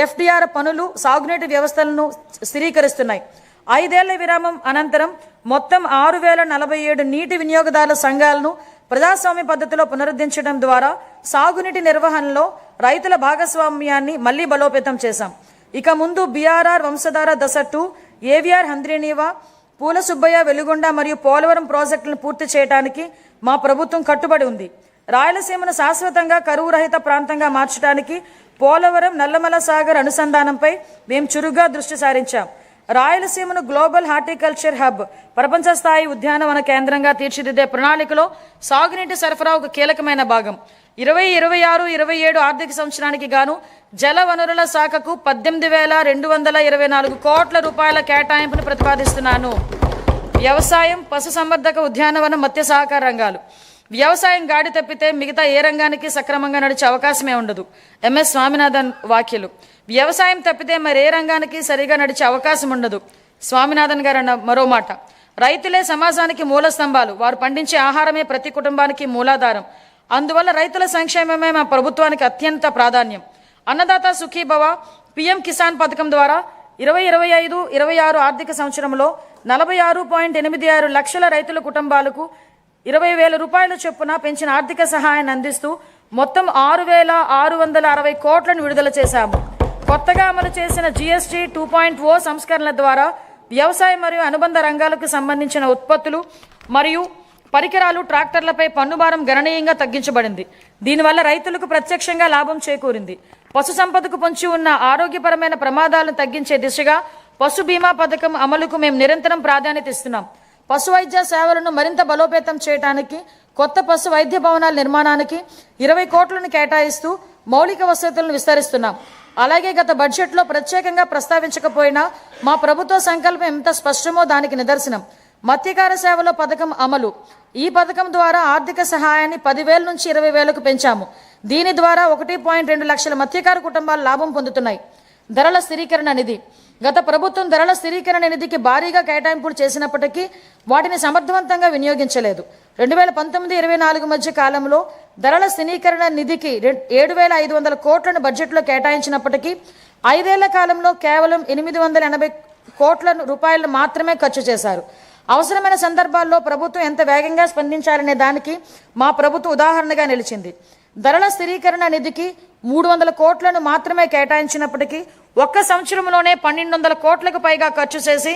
ఎఫ్డిఆర్ పనులు సాగునీటి వ్యవస్థలను స్థిరీకరిస్తున్నాయి. 5 ఏళ్ల విరామం అనంతరం మొత్తం 6,047 నీటి వినియోగదారుల సంఘాలను ప్రజాస్వామ్య పద్ధతిలో పునరుద్ధరించడం ద్వారా సాగునీటి నిర్వహణలో రైతుల భాగస్వామ్యాన్ని మళ్లీ బలోపేతం చేశాం. ఇక ముందు బీఆర్ఆర్ వంశధార దశ 2, ఏవిఆర్ హంద్రీనీవా, పూల సుబ్బయ్య, వెలుగొండ మరియు పోలవరం ప్రాజెక్టులను పూర్తి చేయడానికి మా ప్రభుత్వం కట్టుబడి ఉంది. రాయలసీమను శాశ్వతంగా కరువు రహిత ప్రాంతంగా మార్చడానికి పోలవరం, నల్లమల సాగర్ అనుసంధానంపై మేము చురుగ్గా దృష్టి సారించాం. రాయలసీమను గ్లోబల్ హార్టికల్చర్ హబ్, ప్రపంచ స్థాయి ఉద్యానవన కేంద్రంగా తీర్చిదిద్దే ప్రణాళికలో సాగునీటి సరఫరా ఒక కీలకమైన భాగం. 2026-27 ఆర్థిక సంవత్సరానికి గాను జల వనరుల శాఖకు 18,224 కోట్ల రూపాయల కేటాయింపును ప్రతిపాదిస్తున్నాను. వ్యవసాయం, పశుసంవర్ధక, ఉద్యానవనం, మత్స్య సహకార రంగాలు. వ్యవసాయం గాడి తప్పితే మిగతా ఏ రంగానికి సక్రమంగా నడిచే అవకాశమే ఉండదు. ఎంఎస్ స్వామినాథన్ వ్యాఖ్యలు. వ్యవసాయం తప్పితే మరే రంగానికి సరిగా నడిచే అవకాశం ఉండదు. స్వామినాథన్ గారు అన్న మరో మాట. రైతులే సమాజానికి మూల స్తంభాలు. వారు పండించే ఆహారమే ప్రతి కుటుంబానికి మూలాధారం. అందువల్ల రైతుల సంక్షేమమే మా ప్రభుత్వానికి అత్యంత ప్రాధాన్యం. అన్నదాత సుఖీభవ, పిఎం కిసాన్ పథకం ద్వారా 2025-26 ఆర్థిక సంవత్సరంలో 46.86 లక్షల రైతుల కుటుంబాలకు 20,000 రూపాయల చొప్పున పెంచిన ఆర్థిక సహాయాన్ని అందిస్తూ మొత్తం 6,660 కోట్లను విడుదల చేశాము. కొత్తగా అమలు చేసిన GST 2.0 సంస్కరణల ద్వారా వ్యవసాయ మరియు అనుబంధ రంగాలకు సంబంధించిన ఉత్పత్తులు మరియు పరికరాలు, ట్రాక్టర్లపై పన్నుభారం గణనీయంగా తగ్గించబడింది. దీనివల్ల రైతులకు ప్రత్యక్షంగా లాభం చేకూరింది. పశు సంపదకు పొంచి ఉన్న ఆరోగ్యపరమైన ప్రమాదాలను తగ్గించే దిశగా పశు బీమా పథకం అమలుకు మేము నిరంతరం ప్రాధాన్యత ఇస్తున్నాం. పశు వైద్య సేవలను మరింత బలోపేతం చేయడానికి కొత్త పశు వైద్య భవనాల నిర్మాణానికి 20 కోట్లను కేటాయిస్తూ మౌలిక వసతులను విస్తరిస్తున్నాం. అలాగే గత బడ్జెట్లో ప్రత్యేకంగా ప్రస్తావించకపోయినా మా ప్రభుత్వ సంకల్పం ఎంత స్పష్టమో దానికి నిదర్శనం మత్స్యకార సేవలో పథకం అమలు. ఈ పథకం ద్వారా ఆర్థిక సహాయాన్ని 10,000 నుంచి 20,000కు పెంచాము. దీని ద్వారా 1.2 లక్షల మత్స్యకార కుటుంబాలు లాభం పొందుతున్నాయి. ధరల స్థిరీకరణ నిధి. గత ప్రభుత్వం ధరల స్థిరీకరణ నిధికి భారీగా కేటాయింపులు చేసినప్పటికీ వాటిని సమర్థవంతంగా వినియోగించలేదు. 2019-24 మధ్య కాలంలో ధరల స్థిరీకరణ నిధికి 7,500 కోట్లను బడ్జెట్లో కేటాయించినప్పటికీ 5 ఏళ్ల కాలంలో కేవలం 880 కోట్ల రూపాయలను మాత్రమే ఖర్చు చేశారు. అవసరమైన సందర్భాల్లో ప్రభుత్వం ఎంత వేగంగా స్పందించాలనే దానికి మా ప్రభుత్వం ఉదాహరణగా నిలిచింది. ధరల స్థిరీకరణ నిధికి 300 కోట్లను మాత్రమే కేటాయించినప్పటికీ ఒక్క సంవత్సరంలోనే 1,200 కోట్లకు పైగా ఖర్చు చేసి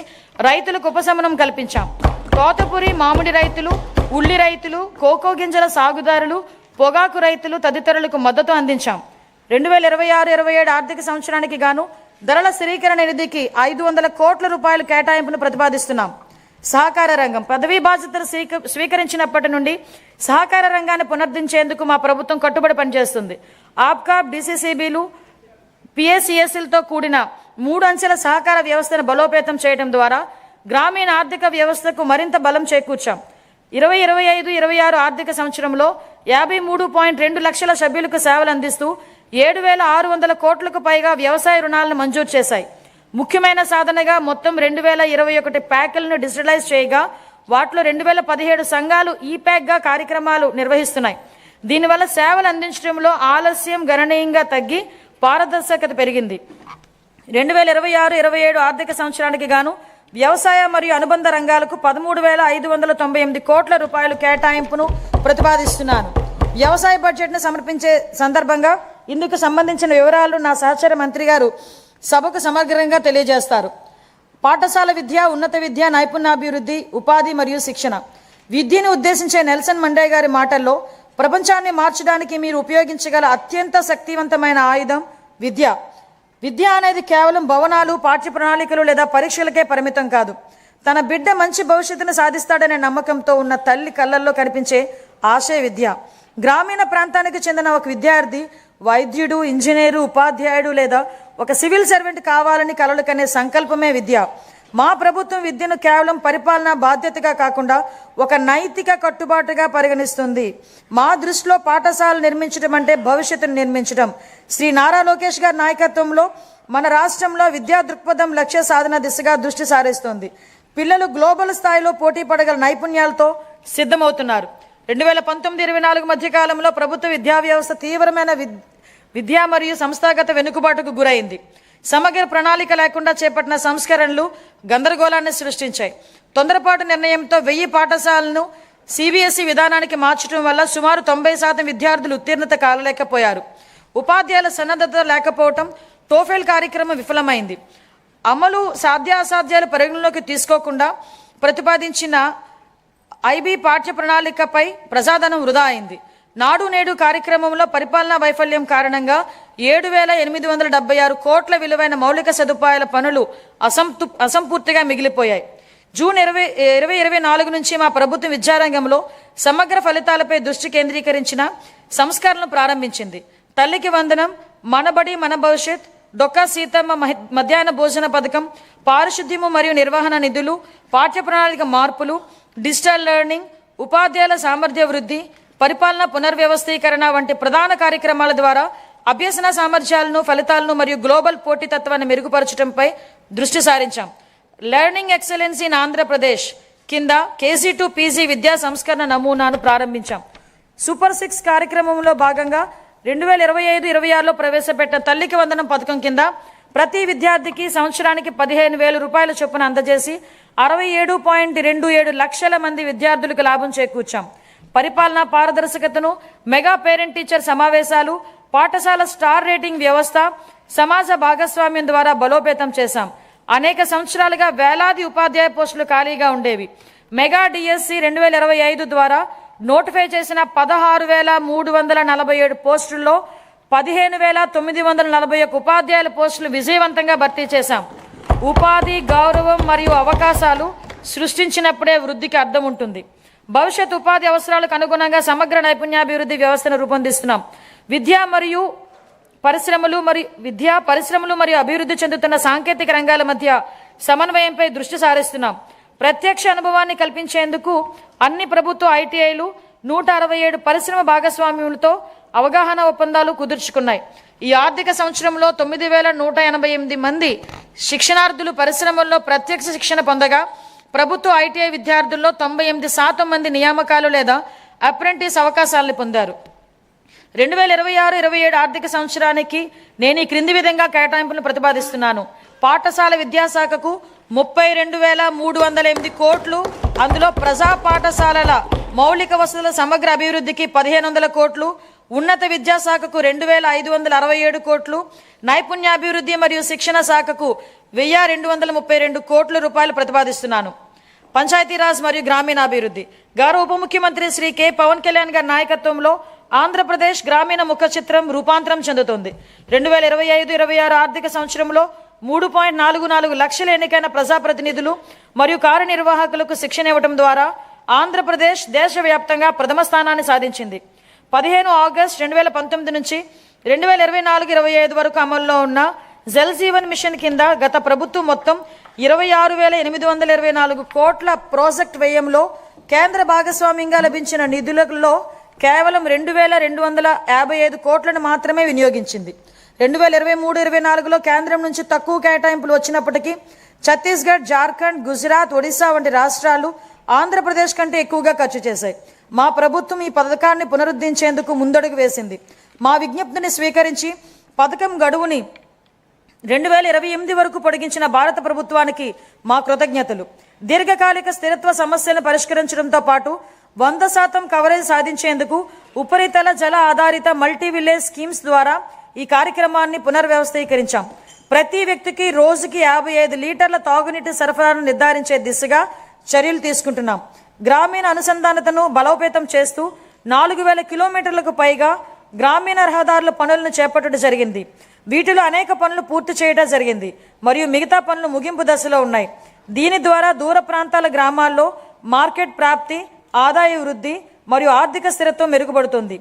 రైతులకు ఉపశమనం కల్పించాం. తోటపూరి మామిడి రైతులు, ఉల్లి రైతులు, కోకో గింజల సాగుదారులు, పొగాకు రైతులు తదితరులకు మద్దతు అందించాం. 2026-27 ఆర్థిక సంవత్సరానికి గాను ధరల స్థిరీకరణ నిధికి 500 కోట్ల రూపాయల కేటాయింపును ప్రతిపాదిస్తున్నాం. సహకార రంగం. పదవీ బాధ్యతలు స్వీకరించినప్పటి నుండి సహకార రంగాన్ని పునరుద్ధరించేందుకు మా ప్రభుత్వం కట్టుబడి పనిచేస్తుంది. ఆప్కాబ్, DCCBలు, PACSలతో కూడిన 3 అంచెల సహకార వ్యవస్థను బలోపేతం చేయడం ద్వారా గ్రామీణ ఆర్థిక వ్యవస్థకు మరింత బలం చేకూర్చాం. 2025-26 ఆర్థిక సంవత్సరంలో 53.2 లక్షల సభ్యులకు సేవలు అందిస్తూ 7,600 కోట్లకు పైగా వ్యవసాయ రుణాలను మంజూరు చేశాయి. ముఖ్యమైన సాధనగా మొత్తం 2,021 ప్యాకులను డిజిటలైజ్ చేయగా వాటిలో 2,017 సంఘాలు ఈప్యాక్గా కార్యక్రమాలు నిర్వహిస్తున్నాయి. దీనివల్ల సేవలు అందించడంలో ఆలస్యం గణనీయంగా తగ్గి పారదర్శకత పెరిగింది. 2026-27 ఆర్థిక సంవత్సరానికి గాను వ్యవసాయ మరియు అనుబంధ రంగాలకు 13,598 కోట్ల రూపాయలు కేటాయింపును ప్రతిపాదిస్తున్నాను. వ్యవసాయ బడ్జెట్ను సమర్పించే సందర్భంగా ఇందుకు సంబంధించిన వివరాలు నా సహచర మంత్రి గారు సభకు సమగ్రంగా తెలియజేస్తారు. పాఠశాల విద్య, ఉన్నత విద్య, నైపుణ్యాభివృద్ధి, ఉపాధి మరియు శిక్షణ. విద్యను ఉద్దేశించే నెల్సన్ మండే గారి మాటల్లో ప్రపంచాన్ని మార్చడానికి మీరు ఉపయోగించగల అత్యంత శక్తివంతమైన ఆయుధం విద్య. విద్య అనేది కేవలం భవనాలు, పాఠ్య ప్రణాళికలు లేదా పరీక్షలకే పరిమితం కాదు. తన బిడ్డ మంచి భవిష్యత్తును సాధిస్తాడనే నమ్మకంతో ఉన్న తల్లి కళ్ళల్లో కనిపించే ఆశయ విద్య. గ్రామీణ ప్రాంతానికి చెందిన ఒక విద్యార్థి వైద్యుడు, ఇంజనీరు, ఉపాధ్యాయుడు లేదా ఒక సివిల్ సర్వెంట్ కావాలని కలలు కనే సంకల్పమే విద్య. మా ప్రభుత్వం విద్యను కేవలం పరిపాలనా బాధ్యతగా కాకుండా ఒక నైతిక కట్టుబాటుగా పరిగణిస్తుంది. మా దృష్టిలో పాఠశాలలు నిర్మించడం అంటే భవిష్యత్తును నిర్మించడం. శ్రీ నారా లోకేష్ గారి నాయకత్వంలో మన రాష్ట్రంలో విద్యా దృక్పథం లక్ష్య సాధన దిశగా దృష్టి సారిస్తోంది. పిల్లలు గ్లోబల్ స్థాయిలో పోటీ పడగల నైపుణ్యాలతో సిద్ధమవుతున్నారు. 2019-24 మధ్య కాలంలో ప్రభుత్వ విద్యా వ్యవస్థ తీవ్రమైన విద్యా మరియు సంస్థాగత వెనుకబాటుకు గురైంది. సమగ్ర ప్రణాళిక లేకుండా చేపట్టిన సంస్కరణలు గందరగోళాన్ని సృష్టించాయి. తొందరపాటు నిర్ణయంతో 1000 పాఠశాలను CBSE విధానానికి మార్చడం వల్ల సుమారు 90% విద్యార్థులు ఉత్తీర్ణత కాలేకపోయారు. ఉపాధ్యాయుల సన్నద్ధత లేకపోవడం, టోఫెల్ కార్యక్రమం విఫలమైంది. అమలు సాధ్యాసాధ్యాలు పరిగణలోకి తీసుకోకుండా ప్రతిపాదించిన IB పాఠ్య ప్రణాళికపై ప్రజాధనం వృధా అయింది. నాడు నేడు కార్యక్రమంలో పరిపాలనా వైఫల్యం కారణంగా 7,876 కోట్ల విలువైన మౌలిక సదుపాయాల పనులు అసంపూర్తిగా మిగిలిపోయాయి. జూన్ 2024 నుంచి మా ప్రభుత్వం విద్యారంగంలో సమగ్ర ఫలితాలపై దృష్టి కేంద్రీకరించిన సంస్కరణలు ప్రారంభించింది. తల్లికి వందనం, మనబడి మన భవిష్యత్, డొక్కా సీతమ్మ మధ్యాహ్న భోజన పథకం, పారిశుద్ధ్యము మరియు నిర్వహణ నిధులు, పాఠ్య ప్రణాళిక మార్పులు, డిజిటల్ లెర్నింగ్, ఉపాధ్యాయుల సామర్థ్య వృద్ధి, పరిపాలన పునర్వ్యవస్థీకరణ వంటి ప్రధాన కార్యక్రమాల ద్వారా అభ్యసన సామర్థ్యాలను, ఫలితాలను మరియు గ్లోబల్ పోటీతత్వాన్ని మెరుగుపరచడంపై దృష్టి సారించాం. లెర్నింగ్ ఎక్సలెన్స్ ఇన్ ఆంధ్రప్రదేశ్ కింద KG to PG విద్యా సంస్కరణ నమూనాను ప్రారంభించాం. సూపర్ 6 కార్యక్రమంలో భాగంగా 2025-26లో ప్రవేశపెట్టిన తల్లికి వందనం పథకం కింద ప్రతి విద్యార్థికి సంవత్సరానికి 15,000 రూపాయల చొప్పున అందజేసి 67.27 లక్షల మంది విద్యార్థులకు లాభం చేకూర్చాం. పరిపాలనా పారదర్శకతను, మెగా పేరెంట్ టీచర్ సమావేశాలు, పాఠశాల స్టార్ రేటింగ్ వ్యవస్థ, సమాజ భాగస్వామ్యం ద్వారా బలోపేతం చేశాం. అనేక సంవత్సరాలుగా వేలాది ఉపాధ్యాయ పోస్టులు ఖాళీగా ఉండేవి. మెగా డిఎస్సి 2025 ద్వారా నోటిఫై చేసిన 16,347 పోస్టుల్లో 15,941 ఉపాధ్యాయుల పోస్టులు విజయవంతంగా భర్తీ చేశాం. ఉపాధి, గౌరవం మరియు అవకాశాలు సృష్టించినప్పుడే వృద్ధికి అర్థం ఉంటుంది. భవిష్యత్ ఉపాధి అవసరాలకు అనుగుణంగా సమగ్ర నైపుణ్యాభివృద్ధి వ్యవస్థను రూపొందిస్తున్నాం. విద్యా పరిశ్రమలు మరియు అభివృద్ధి చెందుతున్న సాంకేతిక రంగాల మధ్య సమన్వయంపై దృష్టి సారిస్తున్నాం. ప్రత్యక్ష అనుభవాన్ని కల్పించేందుకు అన్ని ప్రభుత్వ ఐటీఐలు 167 పరిశ్రమ భాగస్వామ్యులతో అవగాహన ఒప్పందాలు కుదుర్చుకున్నాయి. ఈ ఆర్థిక సంవత్సరంలో 9,188 మంది శిక్షణార్థులు పరిశ్రమల్లో ప్రత్యక్ష శిక్షణ పొందగా ప్రభుత్వ ఐటీఐ విద్యార్థుల్లో 98% మంది నియామకాలు లేదా అప్రెంటిస్ అవకాశాలను పొందారు. 2026-27 ఆర్థిక సంవత్సరానికి నేను ఈ క్రింది విధంగా కేటాయింపులను ప్రతిపాదిస్తున్నాను. పాఠశాల విద్యాశాఖకు 32,308 కోట్లు, అందులో ప్రజా పాఠశాలల మౌలిక వసతుల సమగ్ర అభివృద్ధికి 1,500 కోట్లు, ఉన్నత విద్యాశాఖకు 2,567 కోట్లు, నైపుణ్యాభివృద్ధి మరియు శిక్షణ శాఖకు 1,232 కోట్ల రూపాయలు ప్రతిపాదిస్తున్నాను. పంచాయతీరాజ్ మరియు గ్రామీణాభివృద్ధి గౌరవ ఉప ముఖ్యమంత్రి శ్రీ కె పవన్ కళ్యాణ్ గారి నాయకత్వంలో ఆంధ్రప్రదేశ్ గ్రామీణ ముఖ చిత్రం రూపాంతరం చెందుతోంది. 2025-26 ఆర్థిక సంవత్సరంలో 3.44 లక్షల ఎన్నికైన ప్రజాప్రతినిధులు మరియు కార్యనిర్వాహకులకు శిక్షణ ఇవ్వడం ద్వారా ఆంధ్రప్రదేశ్ దేశవ్యాప్తంగా ప్రథమ స్థానాన్ని సాధించింది. 15 ఆగస్టు 2019 నుంచి 2024-25 వరకు అమల్లో ఉన్న జల్ జీవన్ మిషన్ కింద గత ప్రభుత్వం మొత్తం 26,824 కోట్ల ప్రాజెక్ట్ వ్యయంలో కేంద్ర భాగస్వామ్యంగా లభించిన నిధులలో కేవలం 2,255 కోట్లను మాత్రమే వినియోగించింది. 2023-24లో కేంద్రం నుంచి తక్కువ కేటాయింపులు వచ్చినప్పటికీ ఛత్తీస్గఢ్, జార్ఖండ్, గుజరాత్, ఒడిశా వంటి రాష్ట్రాలు ఆంధ్రప్రదేశ్ కంటే ఎక్కువగా ఖర్చు చేశాయి. మా ప్రభుత్వం ఈ పథకాన్ని పునరుద్ధరించేందుకు ముందడుగు వేసింది. మా విజ్ఞప్తిని స్వీకరించి పథకం గడువుని 2028 వరకు పొడిగించిన భారత ప్రభుత్వానికి మా కృతజ్ఞతలు. దీర్ఘకాలిక స్థిరత్వ సమస్యలను పరిష్కరించడంతో పాటు 100% కవరేజ్ సాధించేందుకు ఉపరితల జల ఆధారిత మల్టీ విలేజ్ స్కీమ్స్ ద్వారా ఈ కార్యక్రమాన్ని పునర్వ్యవస్థీకరించాం. ప్రతి వ్యక్తికి రోజుకి 55 లీటర్ల తాగునీటి సరఫరాను నిర్ధారించే దిశగా చర్యలు తీసుకుంటున్నాం. గ్రామీణ అనుసంధానతను బలోపేతం చేస్తూ 4,000 కిలోమీటర్లకు పైగా గ్రామీణ రహదారుల పనులను చేపట్టడం జరిగింది. వీటిలో అనేక పనులు పూర్తి చేయడం జరిగింది మరియు మిగతా పనులు ముగింపు దశలో ఉన్నాయి. దీని ద్వారా దూర ప్రాంతాల గ్రామాల్లో మార్కెట్ ప్రాప్తి, ఆదాయ వృద్ధి మరియు ఆర్థిక స్థిరత్వం మెరుగుపడుతుంది.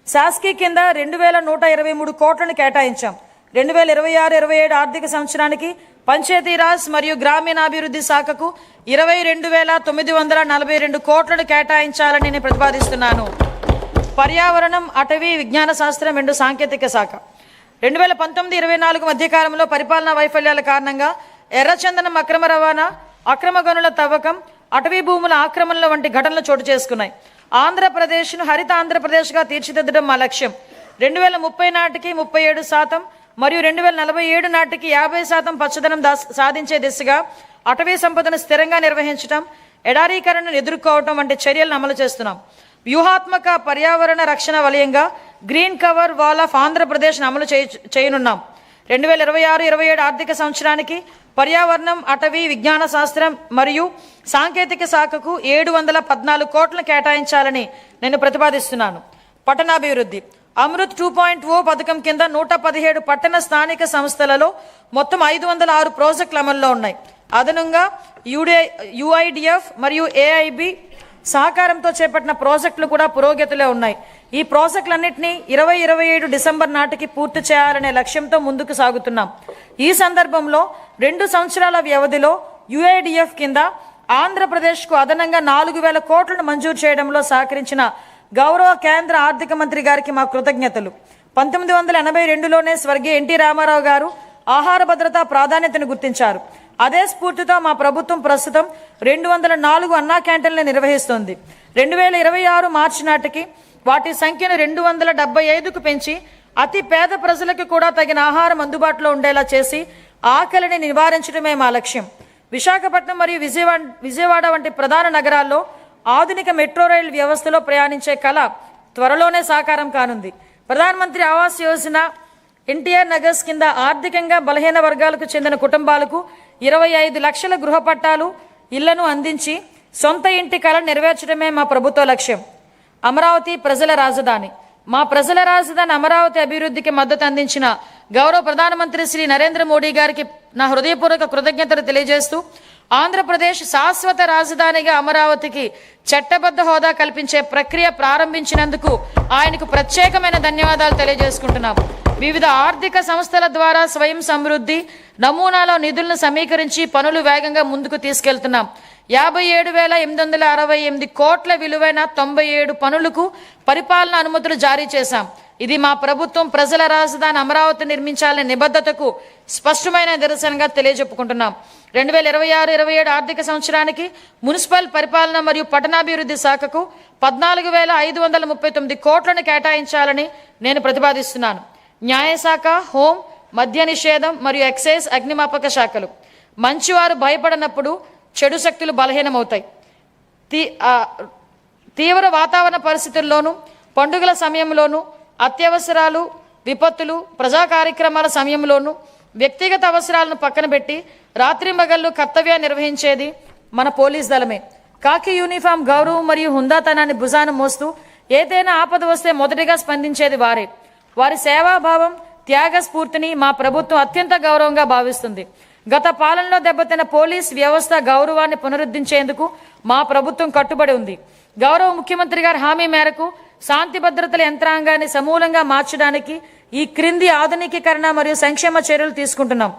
శాస్కీ కింద 2,123 కోట్లను కేటాయించాం. 2026-27 ఆర్థిక సంవత్సరానికి పంచాయతీరాజ్ మరియు గ్రామీణాభివృద్ధి శాఖకు 22,942 కోట్లను కేటాయించాలని నేను ప్రతిపాదిస్తున్నాను. పర్యావరణం, అటవీ, విజ్ఞాన శాస్త్రం రెండు సాంకేతిక శాఖ 2019-24 మధ్యకాలంలో పరిపాలనా వైఫల్యాల కారణంగా ఎర్రచందనం అక్రమ రవాణా, అక్రమ గనుల తవ్వకం, అటవీ భూముల ఆక్రమణల వంటి ఘటనలు చోటు చేసుకున్నాయి. ఆంధ్రప్రదేశ్ను హరిత ఆంధ్రప్రదేశ్గా తీర్చిదిద్దడం మా లక్ష్యం. 2030 నాటికి 37% మరియు 2047 నాటికి 50% పచ్చదనం సాధించే దిశగా అటవీ సంపదను స్థిరంగా నిర్వహించడం, ఎడారీకరణను ఎదుర్కోవటం వంటి చర్యలను అమలు చేస్తున్నాం. వ్యూహాత్మక పర్యావరణ రక్షణ వలయంగా గ్రీన్ కవర్ వాల్ ఆఫ్ ఆంధ్రప్రదేశ్ను అమలు చేయనున్నాం. 2026-27 ఆర్థిక సంవత్సరానికి పర్యావరణం, అటవీ, విజ్ఞాన శాస్త్రం మరియు సాంకేతిక శాఖకు 714 కోట్లను కేటాయించాలని నేను ప్రతిపాదిస్తున్నాను. పట్టణాభివృద్ధి అమృత్ 2.0 పథకం కింద 117 పట్టణ స్థానిక సంస్థలలో మొత్తం 506 ప్రాజెక్టులు అమల్లో ఉన్నాయి. అదనంగా యుఐడిఎఫ్ మరియు ఏఐబి సహకారంతో చేపట్టిన ప్రాజెక్టులు కూడా పురోగతిలో ఉన్నాయి. ఈ ప్రాజెక్టులన్నింటినీ 2027 డిసెంబర్ నాటికి పూర్తి చేయాలనే లక్ష్యంతో ముందుకు సాగుతున్నాం. ఈ సందర్భంలో 2 సంవత్సరాల వ్యవధిలో యుఐడిఎఫ్ కింద ఆంధ్రప్రదేశ్కు అదనంగా 4,000 కోట్లను మంజూరు చేయడంలో సహకరించిన గౌరవ కేంద్ర ఆర్థిక మంత్రి గారికి మా కృతజ్ఞతలు. 1982లోనే స్వర్గీయ ఎన్టీ రామారావు గారు ఆహార భద్రత ప్రాధాన్యతను గుర్తించారు. అదే స్ఫూర్తితో మా ప్రభుత్వం ప్రస్తుతం 204 అన్నా క్యాంటీన్లు నిర్వహిస్తోంది. 2026 మార్చి నాటికి వాటి సంఖ్యను 275కు పెంచి అతి పేద ప్రజలకు కూడా తగిన ఆహారం అందుబాటులో ఉండేలా చేసి ఆకలిని నివారించడమే మా లక్ష్యం. విశాఖపట్నం మరియు విజయవాడ వంటి ప్రధాన నగరాల్లో ఆధునిక మెట్రో రైలు వ్యవస్థలో ప్రయాణించే కళ త్వరలోనే సాకారం కానుంది. ప్రధానమంత్రి ఆవాస్ యోజన, ఎన్టీఆర్ నగర్స్ కింద ఆర్థికంగా బలహీన వర్గాలకు చెందిన కుటుంబాలకు 25 లక్షల గృహ పట్టాలు, ఇళ్లను అందించి సొంత ఇంటి కళ నెరవేర్చడమే మా ప్రభుత్వ లక్ష్యం. అమరావతి ప్రజల రాజధాని. మా ప్రజల రాజధాని అమరావతి అభివృద్ధికి మద్దతు అందించిన గౌరవ ప్రధానమంత్రి శ్రీ నరేంద్ర మోడీ గారికి నా హృదయపూర్వక కృతజ్ఞతలు తెలియజేస్తూ, ఆంధ్రప్రదేశ్ శాశ్వత రాజధానిగా అమరావతికి చట్టబద్ధ హోదా కల్పించే ప్రక్రియ ప్రారంభించినందుకు ఆయనకు ప్రత్యేకమైన ధన్యవాదాలు తెలియజేసుకుంటున్నాం. వివిధ ఆర్థిక సంస్థల ద్వారా స్వయం సమృద్ధి నమూనాలో నిధులను సమీకరించి పనులు వేగంగా ముందుకు తీసుకెళ్తున్నాం. 57,868 కోట్ల విలువైన 97 పనులకు పరిపాలన అనుమతులు జారీ చేశాం. ఇది మా ప్రభుత్వం ప్రజల రాజధాని అమరావతి నిర్మించాలనే నిబద్ధతకు స్పష్టమైన నిదర్శనంగా తెలియజెప్పుకుంటున్నాం. 2026-27 ఆర్థిక సంవత్సరానికి మున్సిపల్ పరిపాలన మరియు పట్టణాభివృద్ధి శాఖకు 14,539 కోట్లను కేటాయించాలని నేను ప్రతిపాదిస్తున్నాను. న్యాయశాఖ, హోం, మద్య నిషేధం మరియు ఎక్సైజ్, అగ్నిమాపక శాఖలు. మంచివారు భయపడనప్పుడు చెడు శక్తులు బలహీనమవుతాయి. తీవ్ర వాతావరణ పరిస్థితుల్లోనూ, పండుగల సమయంలోనూ, అత్యవసరాలు, విపత్తులు, ప్రజా కార్యక్రమాల సమయంలోనూ వ్యక్తిగత అవసరాలను పక్కన పెట్టి రాత్రింబగళ్ళు కర్తవ్యాన్ని నిర్వహించేది మన పోలీస్ దళమే. కాకి యూనిఫామ్ గౌరవం మరియు హుందాతనాన్ని భుజాన మోస్తూ ఏదైనా ఆపద వస్తే మొదటిగా స్పందించేది వారే. వారి సేవాభావం, త్యాగ స్ఫూర్తిని మా ప్రభుత్వం అత్యంత గౌరవంగా భావిస్తుంది. గత పాలనలో దెబ్బతిన్న పోలీస్ వ్యవస్థ గౌరవాన్ని పునరుద్ధరించేందుకు మా ప్రభుత్వం కట్టుబడి ఉంది. గౌరవ ముఖ్యమంత్రి గారి హామీ మేరకు శాంతి భద్రతల యంత్రాంగాన్ని సమూలంగా మార్చడానికి ఈ క్రింది ఆధునికీకరణ మరియు సంక్షేమ చర్యలు తీసుకుంటున్నాం.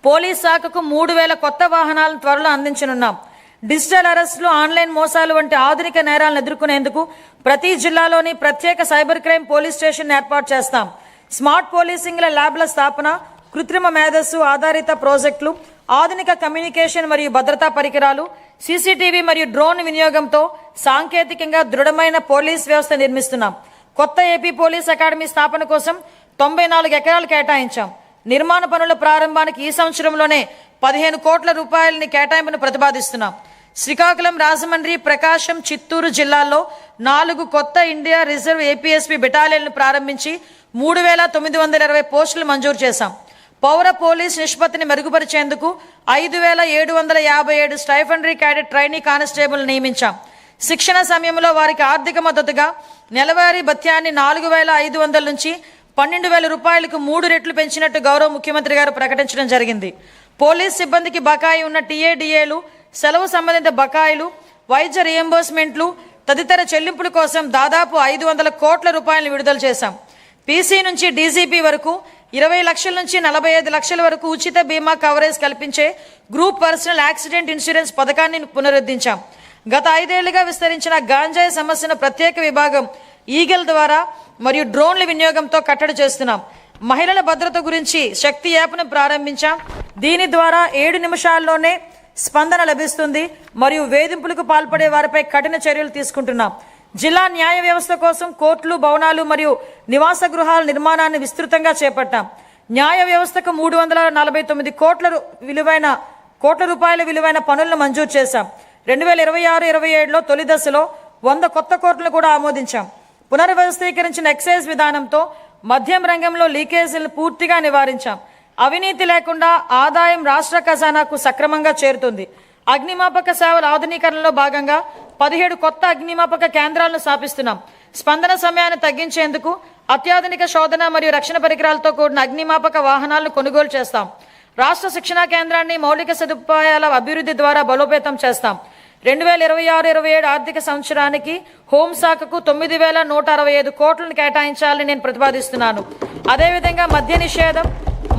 పోలీస్ శాఖకు 3,000 కొత్త వాహనాలను త్వరలో అందించనున్నాం. డిజిటల్ అరెస్టులు, ఆన్లైన్ మోసాలు వంటి ఆధునిక నేరాలను ఎదుర్కొనేందుకు ప్రతి జిల్లాలోని ప్రత్యేక సైబర్ క్రైమ్ పోలీస్ స్టేషన్ ఏర్పాటు చేస్తాం. స్మార్ట్ పోలీసింగ్ల ల్యాబ్ల స్థాపన, కృత్రిమ మేధస్సు ఆధారిత ప్రాజెక్టులు, ఆధునిక కమ్యూనికేషన్ మరియు భద్రతా పరికరాలు, సీసీటీవీ మరియు డ్రోన్ వినియోగంతో సాంకేతికంగా దృఢమైన పోలీస్ వ్యవస్థ నిర్మిస్తున్నాం. కొత్త ఏపీ పోలీస్ అకాడమీ స్థాపన కోసం 94 ఎకరాలు కేటాయించాం. నిర్మాణ పనుల ప్రారంభానికి ఈ సంవత్సరంలోనే 15 కోట్ల రూపాయలని కేటాయింపును ప్రతిపాదిస్తున్నాం. శ్రీకాకుళం, రాజమండ్రి, ప్రకాశం, చిత్తూరు జిల్లాల్లో 4 కొత్త ఇండియా రిజర్వ్ ఏపీఎస్పీ బెటాలియన్లు ప్రారంభించి 3,920 పోస్టులు మంజూరు చేశాం. పౌర పోలీస్ నిష్పత్తిని మెరుగుపరిచేందుకు 5,757 స్టైఫండరీ క్యాడెట్ ట్రైనీ కానిస్టేబుల్ నియమించాం. శిక్షణ సమయంలో వారికి ఆర్థిక మద్దతుగా నెలవారీ భత్యాన్ని 4,500 నుంచి 12,000 రూపాయలకు 3 రెట్లు పెంచినట్టు గౌరవ ముఖ్యమంత్రి గారు ప్రకటించడం జరిగింది. పోలీస్ సిబ్బందికి బకాయి ఉన్న టీఏడీఏలు, సెలవు సంబంధిత బకాయిలు, వైద్య రియంబర్స్మెంట్లు తదితర చెల్లింపుల కోసం దాదాపు 500 కోట్ల రూపాయలను విడుదల చేశాం. పీసీ నుంచి డీజీపీ వరకు 20 లక్షల నుంచి 45 లక్షల వరకు ఉచిత బీమా కవరేజ్ కల్పించే గ్రూప్ పర్సనల్ యాక్సిడెంట్ ఇన్సూరెన్స్ పథకాన్ని పునరుద్ధరించాం. గత 5 ఏళ్లుగా విస్తరించిన గాంజాయి సమస్యను ప్రత్యేక విభాగం ఈగల్ ద్వారా మరియు డ్రోన్ల వినియోగంతో కట్టడి చేస్తున్నాం. మహిళల భద్రత గురించి శక్తి యాప్ను ప్రారంభించాం. దీని ద్వారా 7 నిమిషాల్లోనే స్పందన లభిస్తుంది మరియు వేధింపులకు పాల్పడే వారిపై కఠిన చర్యలు తీసుకుంటున్నాం. జిల్లా న్యాయ వ్యవస్థ కోసం కోర్టులు, భవనాలు మరియు నివాస గృహాల నిర్మాణాన్ని విస్తృతంగా చేపట్టాం. న్యాయ వ్యవస్థకు 349 కోట్ల రూపాయల విలువైన పనులను మంజూరు చేశాం. 2026-27లో తొలి దశలో 100 కొత్త కోర్టులను కూడా ఆమోదించాం. పునర్వ్యవస్థీకరించిన ఎక్సైజ్ విధానంతో మద్యం రంగంలో లీకేజీలను పూర్తిగా నివారించాం. అవినీతి లేకుండా ఆదాయం రాష్ట్ర ఖజానాకు సక్రమంగా చేరుతుంది. అగ్నిమాపక సేవల ఆధునీకరణలో భాగంగా 17 కొత్త అగ్నిమాపక కేంద్రాలను స్థాపిస్తున్నాం. స్పందన సమయాన్ని తగ్గించేందుకు అత్యాధునిక శోధన మరియు రక్షణ పరికరాలతో కూడిన అగ్నిమాపక వాహనాలను కొనుగోలు చేస్తాం. రాష్ట్ర శిక్షణా కేంద్రాన్ని మౌలిక సదుపాయాల అభివృద్ధి ద్వారా బలోపేతం చేస్తాం. 2026-27 ఆర్థిక సంవత్సరానికి హోంశాఖకు 9,165 కోట్లను కేటాయించాలని నేను ప్రతిపాదిస్తున్నాను. అదేవిధంగా మద్య నిషేధం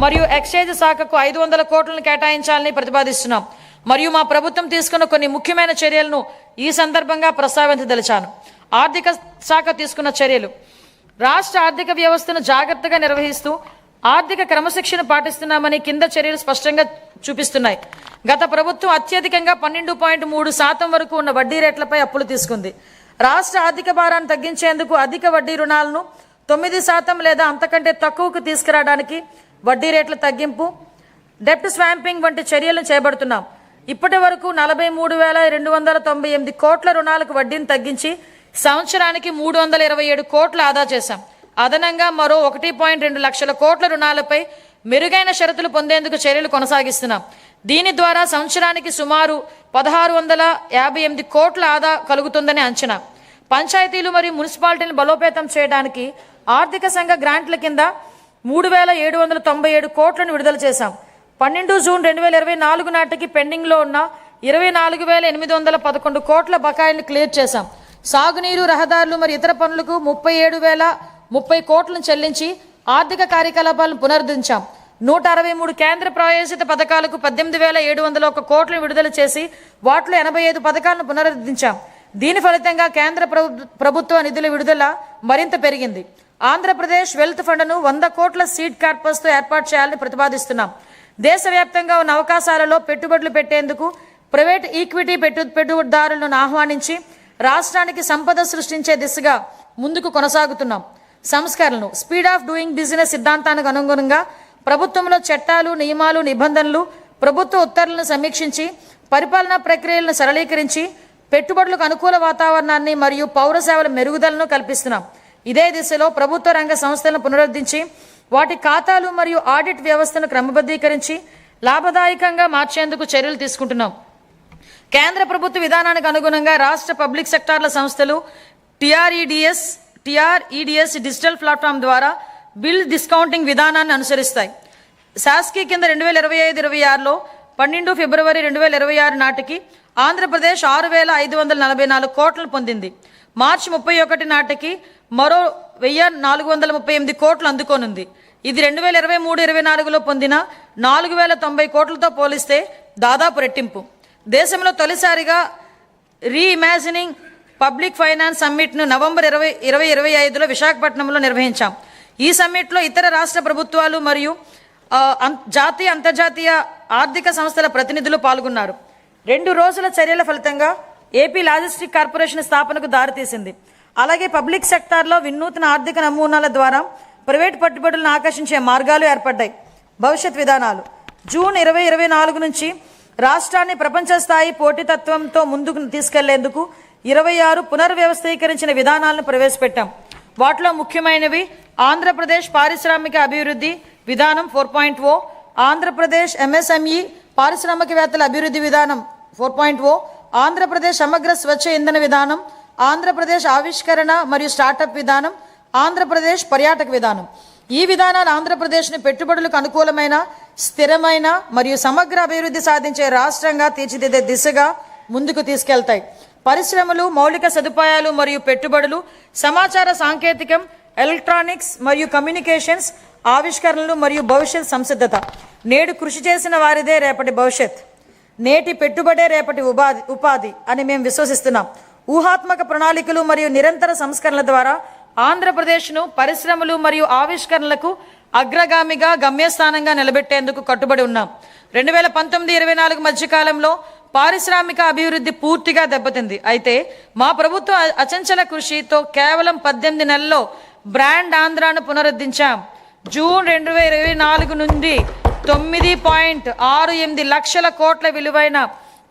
మరియు ఎక్సైజ్ శాఖకు 500 కోట్లను కేటాయించాలని ప్రతిపాదిస్తున్నాం. మరియు మా ప్రభుత్వం తీసుకున్న కొన్ని ముఖ్యమైన చర్యలను ఈ సందర్భంగా ప్రస్తావించదలిచాను. ఆర్థిక శాఖ తీసుకున్న చర్యలు: రాష్ట్ర ఆర్థిక వ్యవస్థను జాగ్రత్తగా నిర్వహిస్తూ ఆర్థిక క్రమశిక్షణ పాటిస్తున్నామని కింద చర్యలు స్పష్టంగా చూపిస్తున్నాయి. గత ప్రభుత్వం అత్యధికంగా 12.3% వరకు ఉన్న వడ్డీ రేట్లపై అప్పులు తీసుకుంది. రాష్ట్ర ఆర్థిక భారాన్ని తగ్గించేందుకు అధిక వడ్డీ రుణాలను 9% లేదా అంతకంటే తక్కువకు తీసుకురావడానికి వడ్డీ రేట్ల తగ్గింపు, డెప్ట్ స్వాంపింగ్ వంటి చర్యలను చేపడుతున్నాం. ఇప్పటి వరకు 43,298 కోట్ల రుణాలకు వడ్డీని తగ్గించి సంవత్సరానికి 327 కోట్లు ఆదా చేశాం. అదనంగా మరో 1.2 లక్షల కోట్ల రుణాలపై మెరుగైన షరతులు పొందేందుకు చర్యలు కొనసాగిస్తున్నాం. దీని ద్వారా సంవత్సరానికి సుమారు 1,658 కోట్ల ఆదా కలుగుతుందని అంచనా. పంచాయతీలు మరియు మున్సిపాలిటీలను బలోపేతం చేయడానికి ఆర్థిక సంఘ గ్రాంట్ల కింద 3,797 కోట్లను విడుదల చేశాం. 12 జూన్ 2024 నాటికి పెండింగ్లో ఉన్న 24,811 కోట్ల బకాయిలను క్లియర్ చేశాం. సాగునీరు, రహదారులు మరియు ఇతర పనులకు 37,030 కోట్లను చెల్లించి ఆర్థిక కార్యకలాపాలను పునరుద్ధరించాం. 163 కేంద్ర ప్రాయోజిత పథకాలకు 18,701 కోట్లను విడుదల చేసి వాటిలో 85 పథకాలను పునరుద్ధరించాం. దీని ఫలితంగా కేంద్ర ప్రభుత్వ నిధుల విడుదల మరింత పెరిగింది. ఆంధ్రప్రదేశ్ వెల్త్ ఫండ్ను 100 కోట్ల సీడ్ కార్పస్తో ఏర్పాటు చేయాలని ప్రతిపాదిస్తున్నాం. దేశవ్యాప్తంగా ఉన్న అవకాశాలలో పెట్టుబడులు పెట్టేందుకు ప్రైవేట్ ఈక్విటీ పెట్టుబడిదారులను ఆహ్వానించి రాష్ట్రానికి సంపద సృష్టించే దిశగా ముందుకు కొనసాగుతున్నాం. సంస్కరణలు స్పీడ్ ఆఫ్ డూయింగ్ బిజినెస్ సిద్ధాంతానికి అనుగుణంగా ప్రభుత్వంలో చట్టాలు, నియమాలు, నిబంధనలు, ప్రభుత్వ ఉత్తర్వులను సమీక్షించి పరిపాలనా ప్రక్రియలను సరళీకరించి పెట్టుబడులకు అనుకూల వాతావరణాన్ని మరియు పౌర సేవల మెరుగుదలను కల్పిస్తున్నాం. ఇదే దిశలో ప్రభుత్వ రంగ సంస్థలను పునరుద్ధరించి వాటి ఖాతాలు మరియు ఆడిట్ వ్యవస్థను క్రమబద్ధీకరించి లాభదాయకంగా మార్చేందుకు చర్యలు తీసుకుంటున్నాం. కేంద్ర ప్రభుత్వ విధానానికి అనుగుణంగా రాష్ట్ర పబ్లిక్ సెక్టార్ల సంస్థలు టీఆర్ఈడిఎస్ డిజిటల్ ప్లాట్ఫామ్ ద్వారా బిల్ డిస్కౌంటింగ్ విధానాన్ని అనుసరిస్తాయి. శాస్కీ కింద 2025-26లో 12 ఫిబ్రవరి 2026 నాటికి ఆంధ్రప్రదేశ్ 6,544 కోట్లను పొందింది. మార్చి 31 నాటికి మరో 1,438 కోట్లు అందుకోనుంది. ఇది 2023-24లో పొందిన 4,090 కోట్లతో పోలిస్తే దాదాపు రెట్టింపు. దేశంలో తొలిసారిగా రీఇమాజినింగ్ పబ్లిక్ ఫైనాన్స్ సమ్మిట్ను నవంబర్ 2025లో విశాఖపట్నంలో నిర్వహించాం. ఈ సమ్మిట్లో ఇతర రాష్ట్ర ప్రభుత్వాలు మరియు జాతీయ అంతర్జాతీయ ఆర్థిక సంస్థల ప్రతినిధులు పాల్గొన్నారు. 2 రోజుల చర్యల ఫలితంగా ఏపీ లాజిస్టిక్ కార్పొరేషన్ స్థాపనకు దారితీసింది. అలాగే పబ్లిక్ సెక్టార్లో వినూత్న ఆర్థిక నమూనాల ద్వారా ప్రైవేట్ పెట్టుబడులను ఆకర్షించే మార్గాలు ఏర్పడ్డాయి. భవిష్యత్ విధానాలు జూన్ 2024 నుంచి రాష్ట్రాన్ని ప్రపంచ స్థాయి పోటీతత్వంతో ముందుకు తీసుకెళ్లేందుకు 26 పునర్వ్యవస్థీకరించిన విధానాలను ప్రవేశపెట్టాం. వాటిలో ముఖ్యమైనవి ఆంధ్రప్రదేశ్ పారిశ్రామిక అభివృద్ధి విధానం 4.0, ఆంధ్రప్రదేశ్ ఎంఎస్ఎంఈ పారిశ్రామికవేత్తల అభివృద్ధి విధానం 4.0, ఆంధ్రప్రదేశ్ సమగ్ర స్వచ్ఛ ఇంధన విధానం, ఆంధ్రప్రదేశ్ ఆవిష్కరణ మరియు స్టార్టప్ విధానం, ఆంధ్రప్రదేశ్ పర్యాటక విధానం. ఈ విధానాలు ఆంధ్రప్రదేశ్ని పెట్టుబడులకు అనుకూలమైన, స్థిరమైన మరియు సమగ్ర అభివృద్ధి సాధించే రాష్ట్రంగా తీర్చిదిద్దే దిశగా ముందుకు తీసుకెళ్తాయి. పరిశ్రమలు, మౌలిక సదుపాయాలు మరియు పెట్టుబడులు, సమాచార సాంకేతికం, ఎలక్ట్రానిక్స్ మరియు కమ్యూనికేషన్స్, ఆవిష్కరణలు మరియు భవిష్యత్ సంసిద్ధత. నేడు కృషి చేసిన వారిదే రేపటి భవిష్యత్, నేటి పెట్టుబడే రేపటి ఉపాధి అని మేము విశ్వసిస్తున్నాం. ఊహాత్మక ప్రణాళికలు మరియు నిరంతర సంస్కరణల ద్వారా ఆంధ్రప్రదేశ్ను పరిశ్రమలు మరియు ఆవిష్కరణలకు అగ్రగామిగా, గమ్యస్థానంగా నిలబెట్టేందుకు కట్టుబడి ఉన్నాం. 2019-24 మధ్యకాలంలో పారిశ్రామిక అభివృద్ధి పూర్తిగా దెబ్బతింది. అయితే మా ప్రభుత్వ అచంచల కృషితో కేవలం 18 నెలల్లో బ్రాండ్ ఆంధ్రాను పునరుద్ధరించాం. జూన్ 2024 నుండి 9.68 లక్షల కోట్ల విలువైన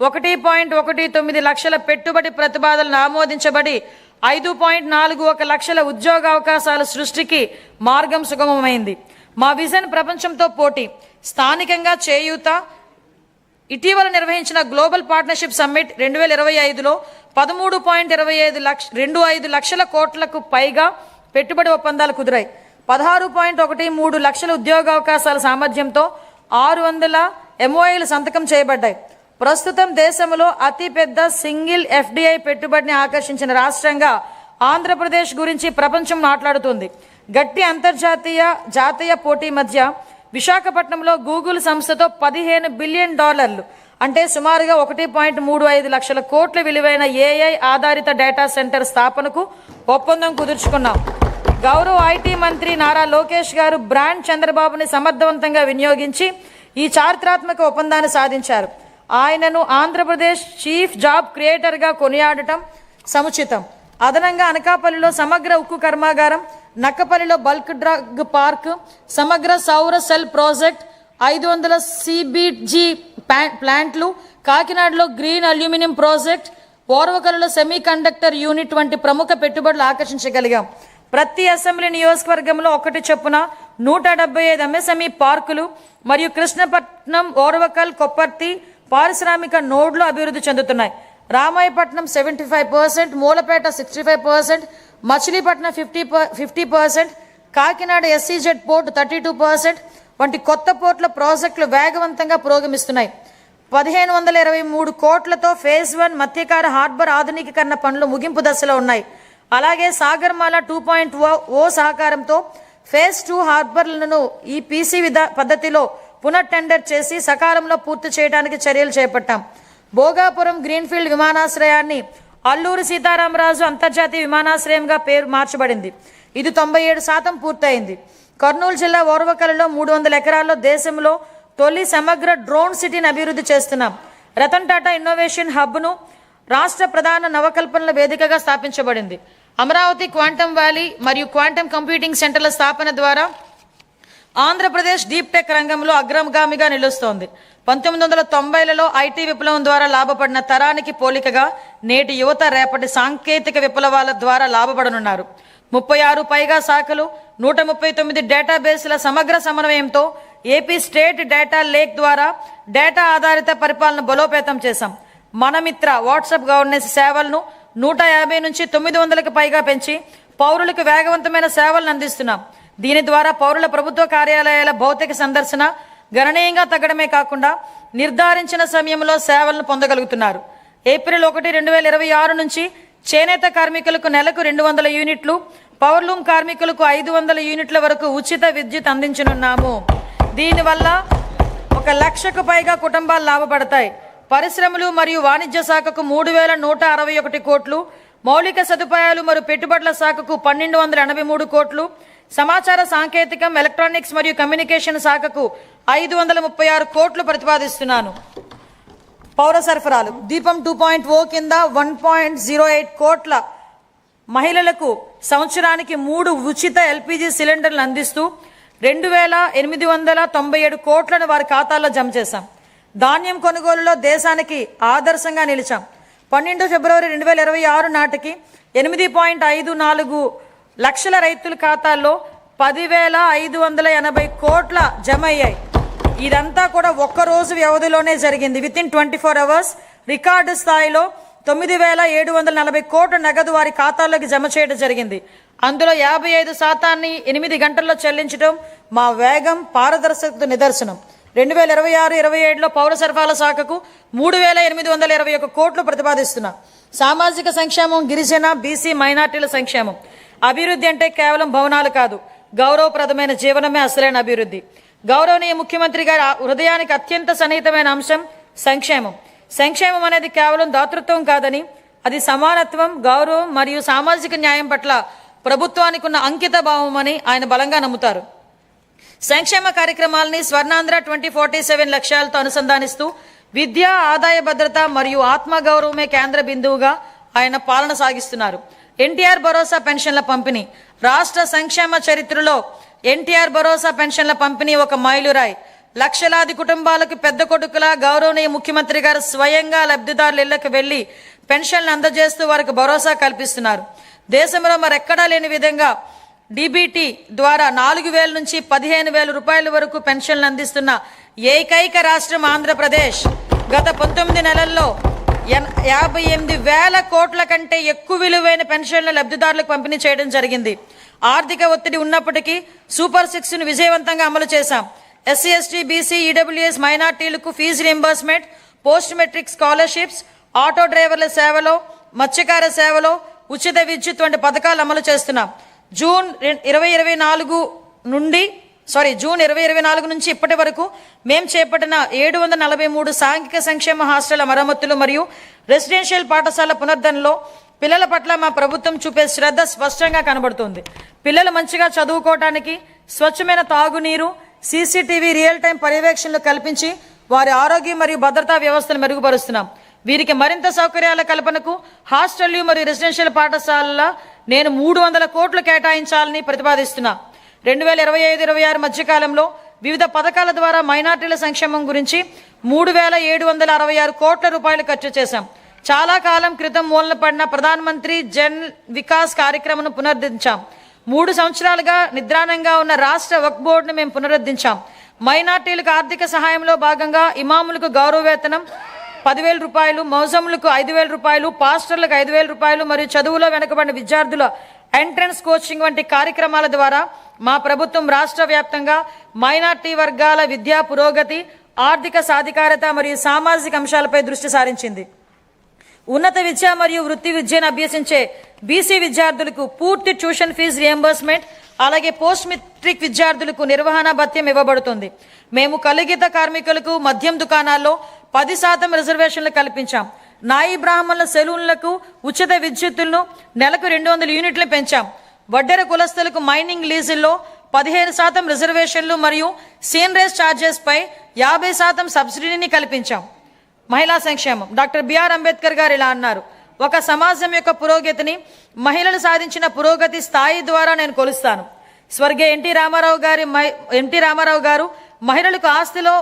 1.19 లక్షల పెట్టుబడి ప్రతిపాదనలు ఆమోదించబడి 5.41 లక్షల ఉద్యోగ అవకాశాల సృష్టికి మార్గం సుగమమైంది. మా విజన్ ప్రపంచంతో పోటీ, స్థానికంగా చేయూత. ఇటీవల నిర్వహించిన గ్లోబల్ పార్ట్నర్షిప్ సమ్మిట్ 2025లో 13.25 లక్షల కోట్లకు పైగా పెట్టుబడి ఒప్పందాలు కుదిరాయి. 16.13 లక్షల ఉద్యోగ అవకాశాల సామర్థ్యంతో 600 MOAలు సంతకం చేయబడ్డాయి. ప్రస్తుతం దేశంలో అతిపెద్ద సింగిల్ FDI పెట్టుబడిని ఆకర్షించిన రాష్ట్రంగా ఆంధ్రప్రదేశ్ గురించి ప్రపంచం మాట్లాడుతుంది. గట్టి అంతర్జాతీయ, జాతీయ పోటీ మధ్య విశాఖపట్నంలో గూగుల్ సంస్థతో $15 బిలియన్ అంటే సుమారుగా 1.35 లక్షల కోట్ల విలువైన AI ఆధారిత డేటా సెంటర్ స్థాపనకు ఒప్పందం కుదుర్చుకున్నాం. గౌరవ IT మంత్రి నారా లోకేష్ గారు బ్రాండ్ చంద్రబాబుని సమర్థవంతంగా వినియోగించి ఈ చారిత్రాత్మక ఒప్పందాన్ని సాధించారు. ఆయనను ఆంధ్రప్రదేశ్ చీఫ్ జాబ్ క్రియేటర్గా కొనియాడటం సముచితం. అదనంగా అనకాపల్లిలో సమగ్ర ఉక్కు కర్మాగారం, నక్కపల్లిలో బల్క్ డ్రగ్ పార్క్, సమగ్ర సౌర సెల్ ప్రాజెక్ట్, 500 CBG ప్లాంట్లు, కాకినాడలో గ్రీన్ అల్యూమినియం ప్రాజెక్ట్, ఓర్వకల్లో సెమీ కండక్టర్ యూనిట్ వంటి ప్రముఖ పెట్టుబడులు ఆకర్షించగలిగాం. ప్రతి అసెంబ్లీ నియోజకవర్గంలో ఒకటి చొప్పున 175 ఎంఎస్ఎంఈ పార్కులు మరియు కృష్ణపట్నం, ఓర్వకల్, కొప్పర్తి పారిశ్రామిక నోడ్లు అభివృద్ధి చెందుతున్నాయి. రామాయపట్నం 75%, మూలపేట 65%, మచిలీపట్నం 50%, కాకినాడ ఎస్సీజెడ్ పోర్టు 32% వంటి కొత్త పోర్టుల ప్రాజెక్టులు వేగవంతంగా పురోగమిస్తున్నాయి. 1523 కోట్లతో ఫేజ్ 1 మత్స్యకార హార్బర్ ఆధునికీకరణ పనులు ముగింపు దశలో ఉన్నాయి. అలాగే సాగర్మాల 2.0 సహకారంతో ఫేజ్ 2 హార్బర్లను ఈ పీసీ పద్ధతిలో పునఃటెండర్ చేసి సకాలంలో పూర్తి చేయడానికి చర్యలు చేపట్టాం. భోగాపురం గ్రీన్ఫీల్డ్ విమానాశ్రయాన్ని అల్లూరి సీతారామరాజు అంతర్జాతీయ విమానాశ్రయంగా పేరు మార్చబడింది. ఇది 97% పూర్తయింది. కర్నూలు జిల్లా ఓర్వకల్లో 300 ఎకరాల్లో దేశంలో తొలి సమగ్ర డ్రోన్ సిటీని అభివృద్ధి చేస్తున్నాం. రతన్ టాటా ఇన్నోవేషన్ హబ్ను రాష్ట్ర ప్రధాన నవకల్పనల వేదికగా స్థాపించబడింది. అమరావతి క్వాంటమ్ వ్యాలీ మరియు క్వాంటమ్ కంప్యూటింగ్ సెంటర్ల స్థాపన ద్వారా ఆంధ్రప్రదేశ్ డీప్ టెక్ రంగంలో అగ్రగామిగా నిలుస్తోంది. 1990లలో ఐటీ విప్లవం ద్వారా లాభపడిన తరానికి పోలికగా నేటి యువత రేపటి సాంకేతిక విప్లవాల ద్వారా లాభపడనున్నారు. 36 పైగా శాఖలు, 139 డేటాబేస్ల సమగ్ర సమన్వయంతో ఏపీ స్టేట్ డేటా లేక్ ద్వారా డేటా ఆధారిత పరిపాలన బలోపేతం చేశాం. మనమిత్ర వాట్సాప్ గవర్నెన్స్ సేవలను 150 నుంచి 900కి పైగా పెంచి పౌరులకు వేగవంతమైన సేవలను అందిస్తున్నాం. దీని ద్వారా పౌరుల ప్రభుత్వ కార్యాలయాల భౌతిక సందర్శన గణనీయంగా తగ్గడమే కాకుండా నిర్ధారించిన సమయంలో సేవలను పొందగలుగుతున్నారు. ఏప్రిల్ 1, 2026 నుంచి చేనేత కార్మికులకు నెలకు 200 యూనిట్లు, పవర్లూమ్ కార్మికులకు 500 యూనిట్ల వరకు ఉచిత విద్యుత్ అందించనున్నాము. దీనివల్ల 1 లక్షకు పైగా కుటుంబాలు లాభపడతాయి. పరిశ్రమలు మరియు వాణిజ్య శాఖకు 3161 కోట్లు, మౌలిక సదుపాయాలు మరియు పెట్టుబడుల శాఖకు 1283 కోట్లు, సమాచార సాంకేతికం, ఎలక్ట్రానిక్స్ మరియు కమ్యూనికేషన్ శాఖకు 536 కోట్లు ప్రతిపాదిస్తున్నాను. పౌర సరఫరాలు దీపం 2.0 కింద 1.08 కోట్ల మహిళలకు సంవత్సరానికి 3 ఉచిత ఎల్పీజీ సిలిండర్లు అందిస్తూ 2897 కోట్లను వారి ఖాతాల్లో జమ చేశాం. ధాన్యం కొనుగోలులో దేశానికి ఆదర్శంగా నిలిచాం. 12 ఫిబ్రవరి 2026 నాటికి 8.54 లక్షల రైతుల ఖాతాల్లో 10,580 కోట్ల జమ అయ్యాయి. ఇదంతా కూడా ఒక్కరోజు వ్యవధిలోనే జరిగింది. వితిన్ 24 అవర్స్ రికార్డు స్థాయిలో 9,740 కోట్ల నగదు వారి ఖాతాల్లోకి జమ చేయడం జరిగింది. అందులో 55% 8 గంటల్లో చెల్లించడం మా వేగం, పారదర్శకత నిదర్శనం. 2026-27లో పౌర సరఫరాల శాఖకు 3,821 కోట్లు ప్రతిపాదిస్తున్నాం. సామాజిక సంక్షేమం, గిరిజన, బీసీ, మైనార్టీల సంక్షేమం. అభివృద్ధి అంటే కేవలం భవనాలు కాదు, గౌరవప్రదమైన జీవనమే అసలైన అభివృద్ధి. గౌరవనీయ ముఖ్యమంత్రి గారి హృదయానికి అత్యంత సన్నిహితమైన అంశం సంక్షేమం. సంక్షేమం అనేది కేవలం దాతృత్వం కాదని, అది సమానత్వం, గౌరవం మరియు సామాజిక న్యాయం పట్ల ప్రభుత్వానికి ఉన్న అంకిత భావం అని ఆయన బలంగా నమ్ముతారు. సంక్షేమ కార్యక్రమాలని స్వర్ణాంధ్ర 2047 లక్ష్యాలతో అనుసంధానిస్తూ విద్య, ఆదాయ భద్రత మరియు ఆత్మగౌరవమే కేంద్ర బిందువుగా ఆయన పాలన సాగిస్తున్నారు. ఎన్టీఆర్ భరోసా పెన్షన్ల పంపిణీ. రాష్ట్ర సంక్షేమ చరిత్రలో ఎన్టీఆర్ భరోసా పెన్షన్ల పంపిణీ ఒక మైలురాయి. లక్షలాది కుటుంబాలకు పెద్ద కొడుకులా గౌరవనీయ ముఖ్యమంత్రి గారు స్వయంగా లబ్ధిదారుల ఇళ్లకు వెళ్లి పెన్షన్లు అందజేస్తూ వారికి భరోసా కల్పిస్తున్నారు. దేశంలో మరెక్కడా లేని విధంగా డీబీటీ ద్వారా 4,000 నుంచి 15,000 రూపాయల వరకు పెన్షన్లు అందిస్తున్న ఏకైక రాష్ట్రం ఆంధ్రప్రదేశ్. గత 19 నెలల్లో 58,000 కోట్ల కంటే ఎక్కువ విలువైన పెన్షన్ల లబ్ధిదారులకు పంపిణీ చేయడం జరిగింది. ఆర్థిక ఒత్తిడి ఉన్నప్పటికీ సూపర్ 6ను విజయవంతంగా అమలు చేశాం. ఎస్సీ, ఎస్టీ, బీసీ, ఈడబ్ల్యూఎస్, మైనార్టీలకు fee reimbursement, post matric scholarships, auto డ్రైవర్ల సేవలో, మత్స్యకార సేవలో ఉచిత విద్యుత్ వంటి పథకాలు అమలు చేస్తున్నాం. జూన్ 2024 నుంచి ఇప్పటి వరకు మేము చేపట్టిన 743 సాంఘిక సంక్షేమ హాస్టళ్ల మరమ్మతులు మరియు రెసిడెన్షియల్ పాఠశాల పునరుద్ధరణలో పిల్లల పట్ల మా ప్రభుత్వం చూపే శ్రద్ధ స్పష్టంగా కనబడుతుంది. పిల్లలు మంచిగా చదువుకోవడానికి స్వచ్ఛమైన తాగునీరు, సీసీటీవీ రియల్ టైం పర్యవేక్షణలు కల్పించి వారి ఆరోగ్యం మరియు భద్రతా వ్యవస్థను మెరుగుపరుస్తున్నాం. వీరికి మరింత సౌకర్యాల కల్పనకు హాస్టళ్లు మరియు రెసిడెన్షియల్ పాఠశాలల నేను 300 కోట్లు కేటాయించాలని ప్రతిపాదిస్తున్నా. 2025-26 మధ్యకాలంలో వివిధ పథకాల ద్వారా మైనార్టీల సంక్షేమం గురించి 3,766 కోట్ల రూపాయలు ఖర్చు చేశాం. చాలా కాలం క్రితం మూలన పడిన ప్రధానమంత్రి జన్ వికాస్ కార్యక్రమం పునరుద్ధరించాం. 3 సంవత్సరాలుగా నిద్రాణంగా ఉన్న రాష్ట్ర వక్ఫ్ బోర్డును మేము పునరుద్ధరించాం. మైనార్టీలకు ఆర్థిక సహాయంలో భాగంగా ఇమాములకు గౌరవ వేతనం 10,000 రూపాయలు, మౌజములకు 5,000 రూపాయలు, పాస్టర్లకు 5,000 రూపాయలు మరియు చదువులో వెనుకబడిన విద్యార్థుల ఎంట్రన్స్ కోచింగ్ వంటి కార్యక్రమాల ద్వారా మా ప్రభుత్వం రాష్ట్ర వ్యాప్తంగా మైనార్టీ వర్గాల విద్యా పురోగతి, ఆర్థిక సాధికారత మరియు సామాజిక అంశాలపై దృష్టి సారించింది. ఉన్నత విద్య మరియు వృత్తి విద్యను అభ్యసించే బీసీ విద్యార్థులకు పూర్తి ట్యూషన్ ఫీజు రియంబర్స్మెంట్, అలాగే పోస్ట్ మెట్రిక్ విద్యార్థులకు నిర్వహణ భత్యం ఇవ్వబడుతుంది. మేము కలిగిత కార్మికులకు మద్యం దుకాణాల్లో 10% రిజర్వేషన్లు కల్పించాం. నాయి బ్రాహ్మణుల సెలూన్లకు ఉచిత విద్యుత్తులను నెలకు 200 యూనిట్లు పెంచాం. వడ్డెర కులస్తులకు మైనింగ్ లీజుల్లో 15% రిజర్వేషన్లు మరియు సీనరేజ్ ఛార్జెస్ పై 50% సబ్సిడీని కల్పించాం. మహిళా సంక్షేమం. డాక్టర్ బిఆర్ అంబేద్కర్ గారు ఇలా అన్నారు, ఒక సమాజం యొక్క పురోగతిని మహిళలు సాధించిన పురోగతి స్థాయి ద్వారా నేను కొలుస్తాను. స్వర్గీయ ఎన్టీ రామారావు గారు మహిళలకు ఆస్తిలో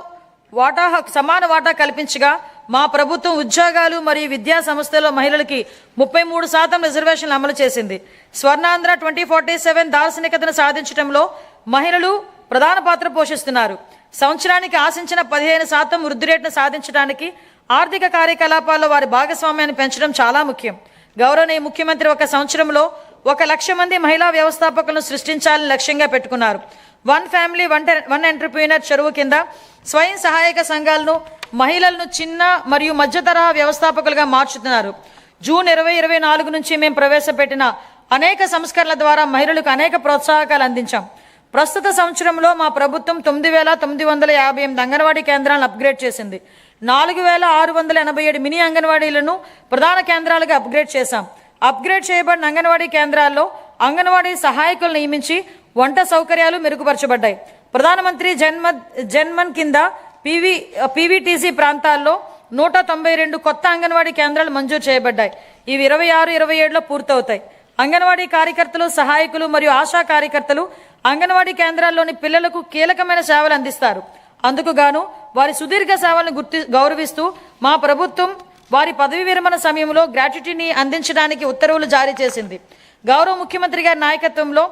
సమాన వాటా కల్పించగా మా ప్రభుత్వం ఉద్యోగాలు మరియు విద్యా సంస్థల్లో మహిళలకి 33% రిజర్వేషన్లు అమలు చేసింది. స్వర్ణాంధ్ర 2047 దార్శనికతను సాధించడంలో మహిళలు ప్రధాన పాత్ర పోషిస్తున్నారు. సంవత్సరానికి ఆశించిన 15% వృద్ధి రేటును సాధించడానికి ఆర్థిక కార్యకలాపాల్లో వారి భాగస్వామ్యాన్ని పెంచడం చాలా ముఖ్యం. గౌరవనీయ ముఖ్యమంత్రి ఒక సంవత్సరంలో 1,00,000 మంది మహిళా వ్యవస్థాపకులను సృష్టించాలని లక్ష్యంగా పెట్టుకున్నారు. వన్ ఫ్యామిలీ వన్ ఎంటర్ప్రీనర్ చెరువు కింద స్వయం సహాయక సంఘాలను మహిళలను చిన్న మరియు మధ్య తరహా వ్యవస్థాపకులుగా మార్చుతున్నారు. జూన్ 2024 నుంచి మేము ప్రవేశపెట్టిన అనేక సంస్కరణల ద్వారా మహిళలకు అనేక ప్రోత్సాహకాలు అందించాం. ప్రస్తుత సంవత్సరంలో మా ప్రభుత్వం 9,958 అంగన్వాడీ కేంద్రాలను అప్గ్రేడ్ చేసింది. 4,687 మినీ అంగన్వాడీలను ప్రధాన కేంద్రాలుగా అప్గ్రేడ్ చేశాం. అప్గ్రేడ్ చేయబడిన అంగన్వాడీ కేంద్రాల్లో అంగన్వాడీ సహాయకులు నియమించి వంట సౌకర్యాలు మెరుగుపరచబడ్డాయి. ప్రధానమంత్రి జన్మన్ కింద పీవీటీసీ ప్రాంతాల్లో 192 కొత్త అంగన్వాడీ కేంద్రాలు మంజూరు చేయబడ్డాయి. ఇవి 26-27లో పూర్తవుతాయి. అంగన్వాడీ కార్యకర్తలు, సహాయకులు మరియు ఆశా కార్యకర్తలు అంగన్వాడీ కేంద్రాల్లోని పిల్లలకు కీలకమైన సేవలు అందిస్తారు. అందుకు గాను వారి సుదీర్ఘ సేవలను గౌరవిస్తూ మా ప్రభుత్వం వారి పదవి విరమణ సమయంలో గ్రాట్యుటీని అందించడానికి ఉత్తర్వులు జారీ చేసింది. గౌరవ ముఖ్యమంత్రి గారి నాయకత్వంలో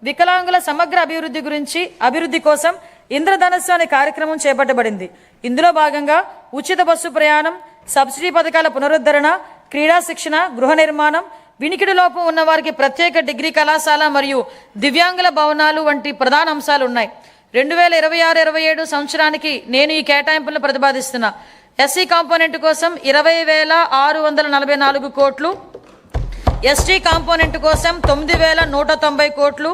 వికలాంగుల సమగ్ర అభివృద్ధి కోసం ఇంద్రధనస్సు అనే కార్యక్రమం చేపట్టబడింది. ఇందులో భాగంగా ఉచిత బస్సు ప్రయాణం, సబ్సిడీ పథకాల పునరుద్ధరణ, క్రీడా శిక్షణ, గృహ నిర్మాణం, వినికిడి లోపం ఉన్న వారికి ప్రత్యేక డిగ్రీ కళాశాల మరియు దివ్యాంగుల భవనాలు వంటి ప్రధాన అంశాలు ఉన్నాయి. 2026-27 సంవత్సరానికి నేను ఈ కేటాయింపులను ప్రతిపాదిస్తున్నా. ఎస్సీ కాంపోనెంట్ కోసం 20,644 కోట్లు, ఎస్టీ కాంపోనెంట్ కోసం 9,190 కోట్లు,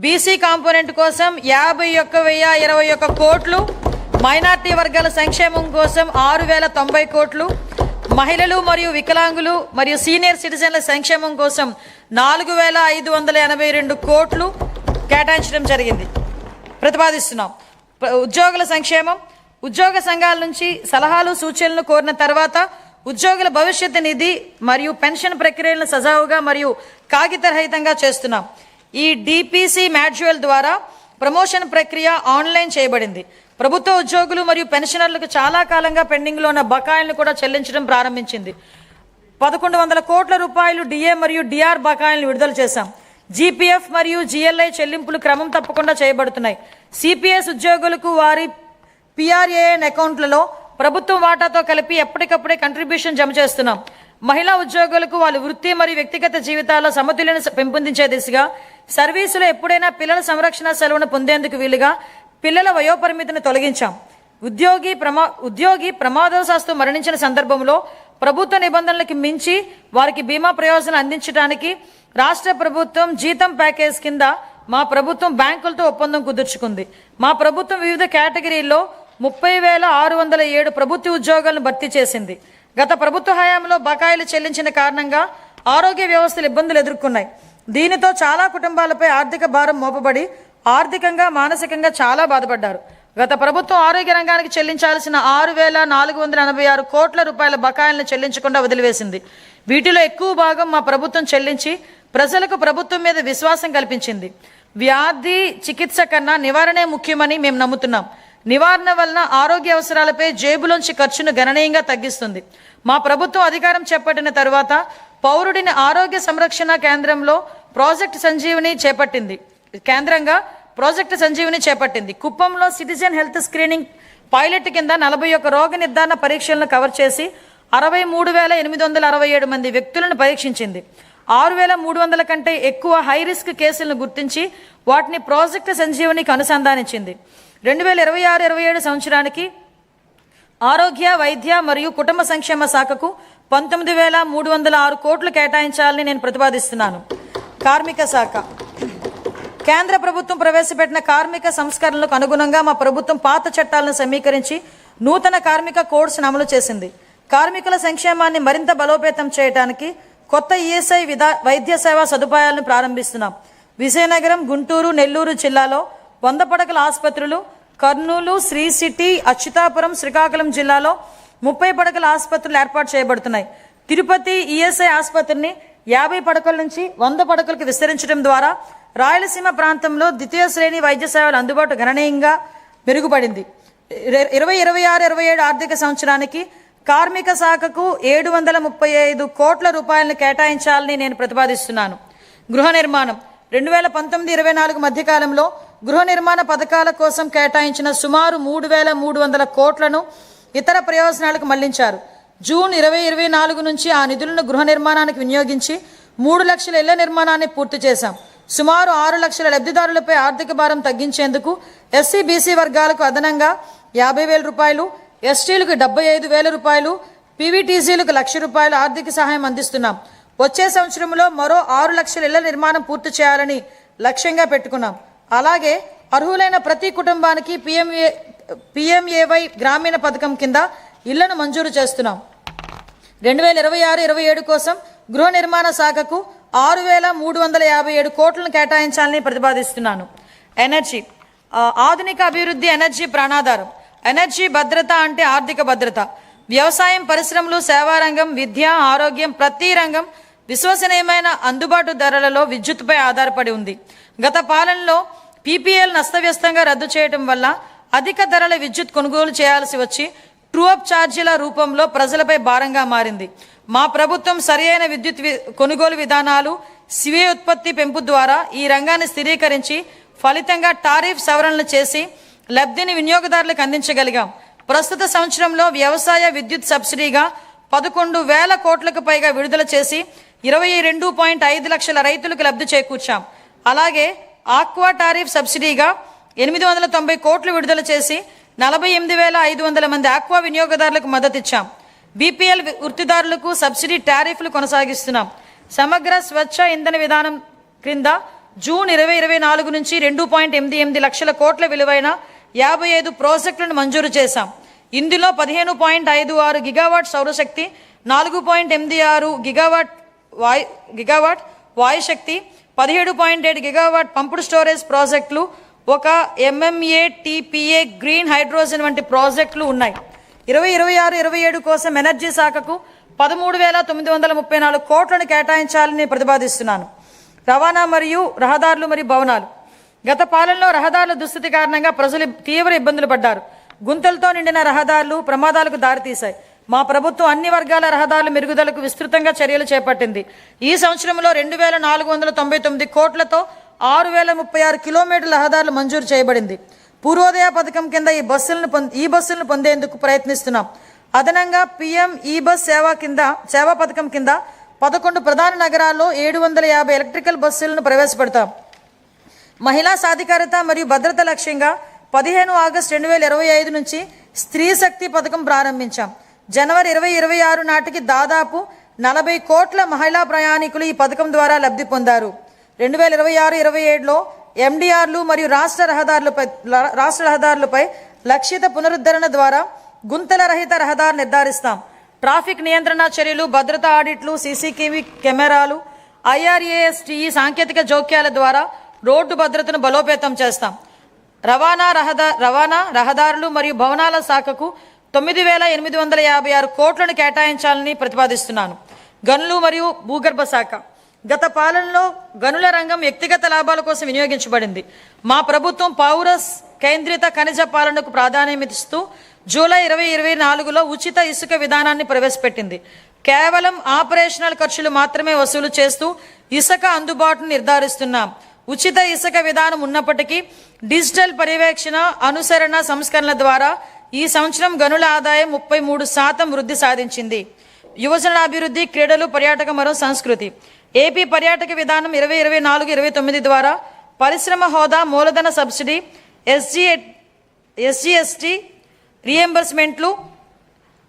బీసీ కాంపోనెంట్ కోసం 51,021 కోట్లు, మైనార్టీ వర్గాల సంక్షేమం కోసం 6,090 కోట్లు, మహిళలు మరియు వికలాంగులు మరియు సీనియర్ సిటిజన్ల సంక్షేమం కోసం 4,582 కోట్లు కేటాయించడం జరిగింది. ప్రతిపాదిస్తున్నాం. ఉద్యోగుల సంక్షేమం. ఉద్యోగ సంఘాల నుంచి సలహాలు, సూచనలు కోరిన తర్వాత ఉద్యోగుల భవిష్యత్తు నిధి మరియు పెన్షన్ ప్రక్రియలను సజావుగా మరియు కాగితరహితంగా చేస్తున్నాం. ఈ డిపిసి మాడ్యూల్ ద్వారా ప్రమోషన్ ప్రక్రియ ఆన్లైన్ చేయబడింది. ప్రభుత్వ ఉద్యోగులు మరియు పెన్షనర్లకు చాలా కాలంగా పెండింగ్లో ఉన్న బకాయిలను కూడా చెల్లించడం ప్రారంభించింది. 1,100 కోట్ల రూపాయలు డిఏ మరియు డిఆర్ బకాయిలను విడుదల చేశాం. జీపీఎఫ్ మరియు జిఎల్ఐ చెల్లింపులు క్రమం తప్పకుండా చేయబడుతున్నాయి. సిపిఎస్ ఉద్యోగులకు వారి పిఆర్ఏఎన్ అకౌంట్లలో ప్రభుత్వం వాటాతో కలిపి ఎప్పటికప్పుడే కంట్రిబ్యూషన్ జమ చేస్తున్నాం. మహిళా ఉద్యోగులకు వాళ్ళ వృత్తి మరియు వ్యక్తిగత జీవితాల్లో సమతుల్యను పెంపొందించే దిశగా సర్వీసులో ఎప్పుడైనా పిల్లల సంరక్షణ సెలవును పొందేందుకు వీలుగా పిల్లల వయోపరిమితిని తొలగించాం. ఉద్యోగి ప్రమాదవశాత్తు మరణించిన సందర్భంలో ప్రభుత్వ నిబంధనలకు మించి వారికి బీమా ప్రయోజనం అందించడానికి రాష్ట్ర ప్రభుత్వం జీతం ప్యాకేజ్ కింద మా ప్రభుత్వం బ్యాంకులతో ఒప్పందం కుదుర్చుకుంది. మా ప్రభుత్వం వివిధ కేటగిరీల్లో 30,607 ప్రభుత్వ ఉద్యోగాలను భర్తీ చేసింది. గత ప్రభుత్వ హయాంలో బకాయిలు చెల్లించిన కారణంగా ఆరోగ్య వ్యవస్థలు ఇబ్బందులు ఎదుర్కొన్నాయి. దీనితో చాలా కుటుంబాలపై ఆర్థిక భారం మోపబడి ఆర్థికంగా, మానసికంగా చాలా బాధపడ్డారు. గత ప్రభుత్వం ఆరోగ్య రంగానికి చెల్లించాల్సిన 6,486 కోట్ల రూపాయల బకాయిలను చెల్లించకుండా వదిలివేసింది. వీటిలో ఎక్కువ భాగం మా ప్రభుత్వం చెల్లించి ప్రజలకు ప్రభుత్వం మీద విశ్వాసం కల్పించింది. వ్యాధి చికిత్స కన్నా నివారణే ముఖ్యమని మేము నమ్ముతున్నాం. నివారణ వలన ఆరోగ్య అవసరాలపై జేబులోంచి ఖర్చును గణనీయంగా తగ్గిస్తుంది. మా ప్రభుత్వం అధికారం చేపట్టిన తరువాత పౌరుడిని ఆరోగ్య సంరక్షణ కేంద్రంలో ప్రాజెక్ట్ సంజీవిని చేపట్టింది. కుప్పంలో సిటిజన్ హెల్త్ స్క్రీనింగ్ పైలట్ కింద 41 రోగ నిర్ధారణ పరీక్షలను కవర్ చేసి 63,867 మంది వ్యక్తులను పరీక్షించింది. 6,300 కంటే ఎక్కువ హై రిస్క్ కేసులను గుర్తించి వాటిని ప్రాజెక్ట్ సంజీవనికి అనుసంధానించింది. 2026-27 సంవత్సరానికి ఆరోగ్య, వైద్య మరియు కుటుంబ సంక్షేమ శాఖకు 19,306 కోట్లు కేటాయించాలని నేను ప్రతిపాదిస్తున్నాను. కార్మిక శాఖ. కేంద్ర ప్రభుత్వం ప్రవేశపెట్టిన కార్మిక సంస్కరణలకు అనుగుణంగా మా ప్రభుత్వం పాత చట్టాలను సమీకరించి నూతన కార్మిక కోడ్స్ను అమలు చేసింది. కార్మికుల సంక్షేమాన్ని మరింత బలోపేతం చేయడానికి కొత్త ఈఎస్ఐ వైద్య సేవా సదుపాయాలను ప్రారంభిస్తున్నాం. విజయనగరం, గుంటూరు, నెల్లూరు జిల్లాలో 100 పడకల ఆసుపత్రులు, కర్నూలు, శ్రీ సిటీ, అచ్యుతాపురం, శ్రీకాకుళం జిల్లాలో 30 పడకల ఆసుపత్రులు ఏర్పాటు చేయబడుతున్నాయి. తిరుపతి ఈఎస్ఐ ఆసుపత్రిని 50 పడకల నుంచి 100 పడకలకు విస్తరించడం ద్వారా రాయలసీమ ప్రాంతంలో ద్వితీయ శ్రేణి వైద్య సేవల అందుబాటు గణనీయంగా మెరుగుపడింది. 2026-27 ఆర్థిక సంవత్సరానికి కార్మిక శాఖకు 735 కోట్ల రూపాయలను కేటాయించాలని నేను ప్రతిపాదిస్తున్నాను. గృహ నిర్మాణం. 2019-24 మధ్యకాలంలో గృహ నిర్మాణ పథకాల కోసం కేటాయించిన సుమారు 3,300 కోట్లను ఇతర ప్రయోజనాలకు మళ్లించారు. జూన్ 2024 నుంచి ఆ నిధులను గృహ నిర్మాణానికి వినియోగించి 3 లక్షల ఇళ్ల నిర్మాణాన్ని పూర్తి చేశాం. సుమారు 6 లక్షల లబ్ధిదారులపై ఆర్థిక భారం తగ్గించేందుకు ఎస్సీ, బీసీ వర్గాలకు అదనంగా 50,000 రూపాయలు, ఎస్టీలకు 75,000 రూపాయలు, పీవీటీసీలకు ₹1,00,000 ఆర్థిక సహాయం అందిస్తున్నాం. వచ్చే సంవత్సరంలో మరో 6 లక్షల ఇళ్ల నిర్మాణం పూర్తి చేయాలని లక్ష్యంగా పెట్టుకున్నాం. అలాగే అర్హులైన ప్రతి కుటుంబానికి PMAY గ్రామీణ పథకం కింద ఇళ్లను మంజూరు చేస్తున్నాం. 2026-27 కోసం గృహ నిర్మాణ శాఖకు 6,357 కోట్లను కేటాయించాలని ప్రతిపాదిస్తున్నాను. ఎనర్జీ. ఆధునిక అభివృద్ధి ఎనర్జీ ప్రాణాధారం. ఎనర్జీ భద్రత అంటే ఆర్థిక భద్రత. వ్యవసాయం, పరిశ్రమలు, సేవారంగం, విద్య, ఆరోగ్యం ప్రతి రంగం విశ్వసనీయమైన అందుబాటు ధరలలో విద్యుత్పై ఆధారపడి ఉంది. గత పాలనలో PPL నష్టవ్యస్తంగా రద్దు చేయడం వల్ల అధిక ధరల విద్యుత్ కొనుగోలు చేయాల్సి వచ్చి ట్రూఅప్ ఛార్జీల రూపంలో ప్రజలపై భారంగా మారింది. మా ప్రభుత్వం సరియైన విద్యుత్ కొనుగోలు విధానాలు, స్వీయ ఉత్పత్తి పెంపు ద్వారా ఈ రంగాన్ని స్థిరీకరించి ఫలితంగా టారిఫ్ సవరణలు చేసి లబ్ధిని వినియోగదారులకు అందించగలిగాం. ప్రస్తుత సంవత్సరంలో వ్యవసాయ విద్యుత్ సబ్సిడీగా 11,000 కోట్లకు పైగా విడుదల చేసి 22.5 లక్షల రైతులకు లబ్ధి చేకూర్చాం. అలాగే ఆక్వా టారిఫ్ సబ్సిడీగా 890 కోట్లు విడుదల చేసి 48,500 మంది ఆక్వా వినియోగదారులకు మద్దతిచ్చాం. BPL వృత్తిదారులకు subsidy టారిఫ్లు కొనసాగిస్తున్నాం. సమగ్ర స్వచ్ఛ ఇంధన విధానం క్రింద జూన్ 2024 నుంచి 2.88 లక్షల కోట్ల విలువైన 55 ప్రాజెక్టులను మంజూరు చేశాం. ఇందులో 15.56 గిగావాట్ సౌరశక్తి, 4.86 గిగావాట్ వాయుశక్తి, 17.7 గిగావాట్ పంపుడు స్టోరేజ్ ప్రాజెక్టులు, 1 MMATPA గ్రీన్ హైడ్రోజన్ వంటి ప్రాజెక్టులు ఉన్నాయి. 2026-27 కోసం ఎనర్జీ శాఖకు 13,934 కోట్లను కేటాయించాలని ప్రతిపాదిస్తున్నాను. రవాణా మరియు రహదారులు మరియు భవనాలు. గత పాలనలో రహదారుల దుస్థితి కారణంగా ప్రజలు తీవ్ర ఇబ్బందులు పడ్డారు. గుంతలతో నిండిన రహదారులు ప్రమాదాలకు దారితీశాయి. మా ప్రభుత్వం అన్ని వర్గాల రహదారుల మెరుగుదలకు విస్తృతంగా చర్యలు చేపట్టింది. ఈ సంవత్సరంలో 2,499 కోట్లతో 6,036 కిలోమీటర్ల రహదారులు మంజూరు చేయబడింది. పూర్వోదయ పథకం కింద ఈ బస్సులను పొందేందుకు ప్రయత్నిస్తున్నాం. అదనంగా PM ఈ-బస్ సేవా పథకం కింద 11 ప్రధాన నగరాల్లో 750 ఎలక్ట్రికల్ బస్సులను ప్రవేశపెడతాం. మహిళా సాధికారత మరియు భద్రత లక్ష్యంగా 15 ఆగస్టు 2025 నుంచి స్త్రీ శక్తి పథకం ప్రారంభించాం. జనవరి 2026 నాటికి దాదాపు 40 కోట్ల మహిళా ప్రయాణికులు ఈ పథకం ద్వారా లబ్ధి పొందారు. 2026-27లో MDRలు మరియు రాష్ట్ర రహదారులపై లక్షిత పునరుద్ధరణ ద్వారా గుంతల రహిత రహదారు నిర్ధారిస్తాం. ట్రాఫిక్ నియంత్రణ చర్యలు, భద్రతా ఆడిట్లు, CCTV కెమెరాలు, IRASTE సాంకేతిక జోక్యాల ద్వారా రోడ్డు భద్రతను బలోపేతం చేస్తాం. రవాణా రహదారులు మరియు భవనాల శాఖకు 9,856 కోట్లను కేటాయించాలని ప్రతిపాదిస్తున్నాను. గనులు మరియు భూగర్భ శాఖ. గత పాలనలో గనుల రంగం వ్యక్తిగత లాభాల కోసం వినియోగించబడింది. మా ప్రభుత్వం పౌర కేంద్రిత ఖనిజ పాలనకు ప్రాధాన్యమిస్తూ జూలై 2024లో ఉచిత ఇసుక విధానాన్ని ప్రవేశపెట్టింది. కేవలం ఆపరేషనల్ ఖర్చులు మాత్రమే వసూలు చేస్తూ ఇసుక అందుబాటును నిర్ధారిస్తున్నాం. ఉచిత ఇసుక విధానం ఉన్నప్పటికీ డిజిటల్ పర్యవేక్షణ, అనుసరణ సంస్కరణల ద్వారా ఈ సంవత్సరం గనుల ఆదాయం 33% వృద్ధి సాధించింది. యువజన అభివృద్ధి, క్రీడలు, పర్యాటకం మరియు సంస్కృతి. ఏపీ పర్యాటక విధానం 2024-29 ద్వారా పరిశ్రమ హోదా, మూలధన సబ్సిడీ, SGST రీఎంబర్స్మెంట్లు,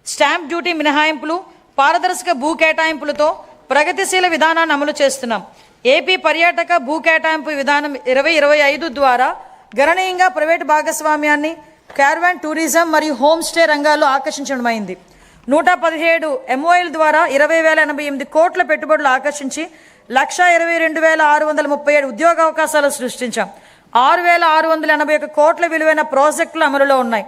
స్టాంప్ డ్యూటీ మినహాయింపులు, పారదర్శక భూ కేటాయింపులతో ప్రగతిశీల విధానాన్ని అమలు చేస్తున్నాం. ఏపీ పర్యాటక భూ కేటాయింపు విధానం 2025 ద్వారా గణనీయంగా ప్రైవేటు భాగస్వామ్యాన్ని క్యారవాన్ టూరిజం మరియు హోమ్ స్టే రంగాల్లో ఆకర్షించడమైంది. 117 MOL ద్వారా 20,088 కోట్ల పెట్టుబడులు ఆకర్షించి 122,637 ఉద్యోగ అవకాశాలు సృష్టించాం. 6,681 కోట్ల విలువైన ప్రాజెక్టులు అమలులో ఉన్నాయి.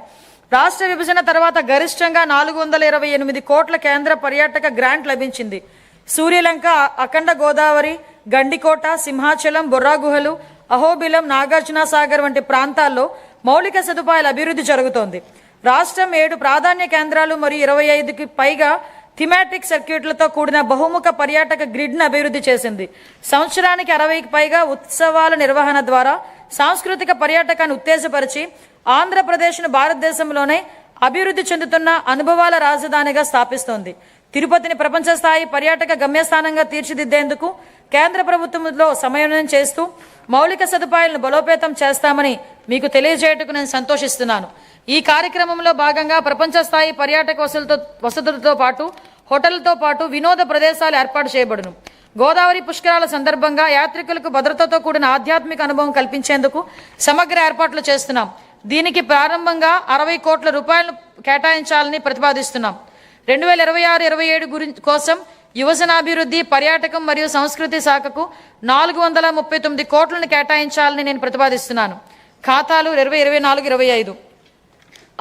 రాష్ట్ర విభజన తర్వాత గరిష్టంగా 428 కోట్ల కేంద్ర పర్యాటక గ్రాంట్ లభించింది. సూర్యలంక, అఖండ గోదావరి, గండికోట, సింహాచలం, బొర్రా గుహలు, అహోబిలం, నాగార్జున సాగర్ వంటి ప్రాంతాల్లో మౌలిక సదుపాయాల అభివృద్ధి జరుగుతోంది. రాష్ట్రం 7 ప్రాధాన్య కేంద్రాలు మరియు 25కి పైగా థిమాటిక్ సర్క్యూట్లతో కూడిన బహుముఖ పర్యాటక గ్రిడ్ను అభివృద్ధి చేసింది. సంవత్సరానికి 60కి పైగా ఉత్సవాల నిర్వహణ ద్వారా సాంస్కృతిక పర్యాటకాన్ని ఉత్తేజపరిచి ఆంధ్రప్రదేశ్ను భారతదేశంలోనే అభివృద్ధి చెందుతున్న అనుభవాల రాజధానిగా స్థాపిస్తోంది. తిరుపతిని ప్రపంచ స్థాయి పర్యాటక గమ్యస్థానంగా తీర్చిదిద్దేందుకు కేంద్ర ప్రభుత్వంలో సమన్వయం చేస్తూ మౌలిక సదుపాయాలను బలోపేతం చేస్తామని మీకు తెలియజేయటకు నేను సంతోషిస్తున్నాను. ఈ కార్యక్రమంలో భాగంగా ప్రపంచ స్థాయి పర్యాటక వసతులతో పాటు హోటళ్లతో పాటు వినోద ప్రదేశాలు ఏర్పాటు చేయబడును. గోదావరి పుష్కరాల సందర్భంగా యాత్రికులకు భద్రతతో కూడిన ఆధ్యాత్మిక అనుభవం కల్పించేందుకు సమగ్ర ఏర్పాట్లు చేస్తున్నాం. దీనికి ప్రారంభంగా 60 కోట్ల రూపాయలు కేటాయించాలని ప్రతిపాదిస్తున్నాం. 2026-27 కోసం యువజనాభివృద్ధి, పర్యాటకం మరియు సంస్కృతి శాఖకు 439 కోట్లను కేటాయించాలని నేను ప్రతిపాదిస్తున్నాను. ఖాతాలు 2024-25.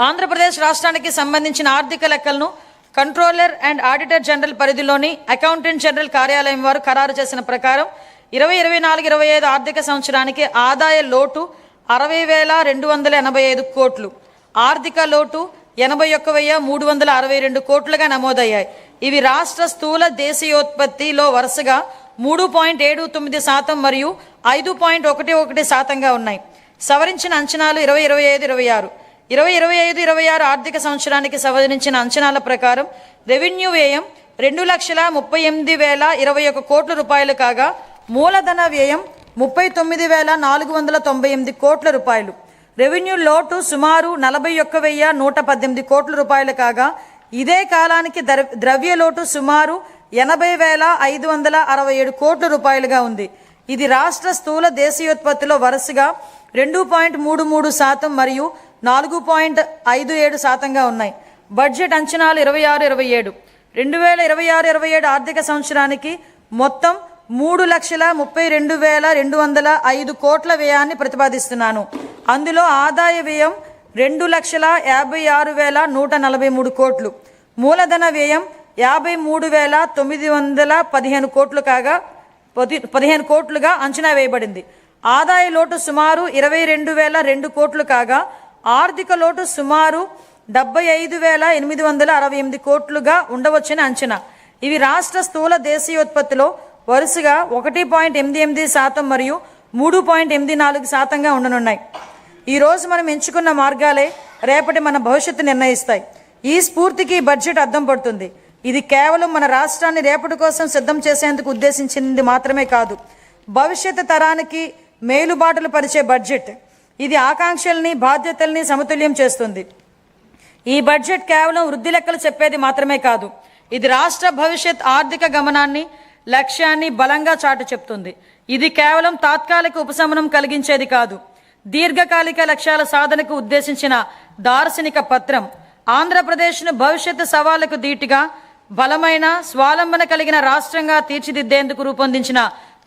ఆంధ్రప్రదేశ్ రాష్ట్రానికి సంబంధించిన ఆర్థిక లెక్కలను కంట్రోలర్ అండ్ ఆడిటర్ జనరల్ పరిధిలోని అకౌంటెంట్ జనరల్ కార్యాలయం వారు ఖరారు చేసిన ప్రకారం 2024-25 ఆర్థిక సంవత్సరానికి ఆదాయ లోటు 60,285 కోట్లు, ఆర్థిక లోటు 81,362 కోట్లుగా నమోదయ్యాయి. ఇవి రాష్ట్ర స్థూల దేశీయోత్పత్తిలో వరుసగా 3.79% మరియు 5.11% ఉన్నాయి. సవరించిన అంచనాలు 2025-26. 2025-26 ఆర్థిక సంవత్సరానికి సవరించిన అంచనాల ప్రకారం రెవెన్యూ వ్యయం 2,38,021 కోట్ల రూపాయలు కాగా మూలధన వ్యయం 39,498 కోట్ల రూపాయలు. రెవెన్యూ లోటు సుమారు 41,118 కోట్ల రూపాయలు కాగా ఇదే కాలానికి ద్రవ్య లోటు సుమారు 80,567 కోట్ల రూపాయలుగా ఉంది. ఇది రాష్ట్ర స్థూల దేశీయోత్పత్తిలో వరుసగా 2.33% మరియు 4.57% ఉన్నాయి. బడ్జెట్ అంచనాలు 26-27. 2026-27 ఆర్థిక సంవత్సరానికి మొత్తం 3,32,205 కోట్ల వ్యయాన్ని ప్రతిపాదిస్తున్నాను. అందులో ఆదాయ వ్యయం 2,56,143 కోట్లు, మూలధన వ్యయం 53,915 కోట్లు కాగా 15 కోట్లుగా అంచనా వేయబడింది. ఆదాయ లోటు సుమారు 22,002 కోట్లు కాగా ఆర్థిక లోటు సుమారు 75,868 కోట్లుగా ఉండవచ్చని అంచనా. ఇవి రాష్ట్ర స్థూల దేశీయోత్పత్తిలో వరుసగా 1.88% మరియు 3.84% ఉండనున్నాయి. ఈరోజు మనం ఎంచుకున్న మార్గాలే రేపటి మన భవిష్యత్తు నిర్ణయిస్తాయి. ఈ స్ఫూర్తికి బడ్జెట్ అద్దం పడుతుంది. ఇది కేవలం మన రాష్ట్రాన్ని రేపటి కోసం సిద్ధం చేసేందుకు ఉద్దేశించింది మాత్రమే కాదు, భవిష్యత్తు తరానికి మేలుబాటులు పరిచే బడ్జెట్. ఇది ఆకాంక్షల్ని, బాధ్యతల్ని సమతుల్యం చేస్తుంది. ఈ బడ్జెట్ కేవలం వృద్ధి లెక్కలు చెప్పేది మాత్రమే కాదు, ఇది రాష్ట్ర భవిష్యత్ ఆర్థిక గమనాన్ని, లక్ష్యాన్ని బలంగా చాటు చెప్తుంది. ఇది కేవలం తాత్కాలిక ఉపశమనం కలిగించేది కాదు, దీర్ఘకాలిక లక్ష్యాల సాధనకు ఉద్దేశించిన దార్శనిక పత్రం. ఆంధ్రప్రదేశ్ను భవిష్యత్తు సవాళ్లకు ధీటుగా బలమైన స్వాలంబన కలిగిన రాష్ట్రంగా తీర్చిదిద్దేందుకు రూపొందించిన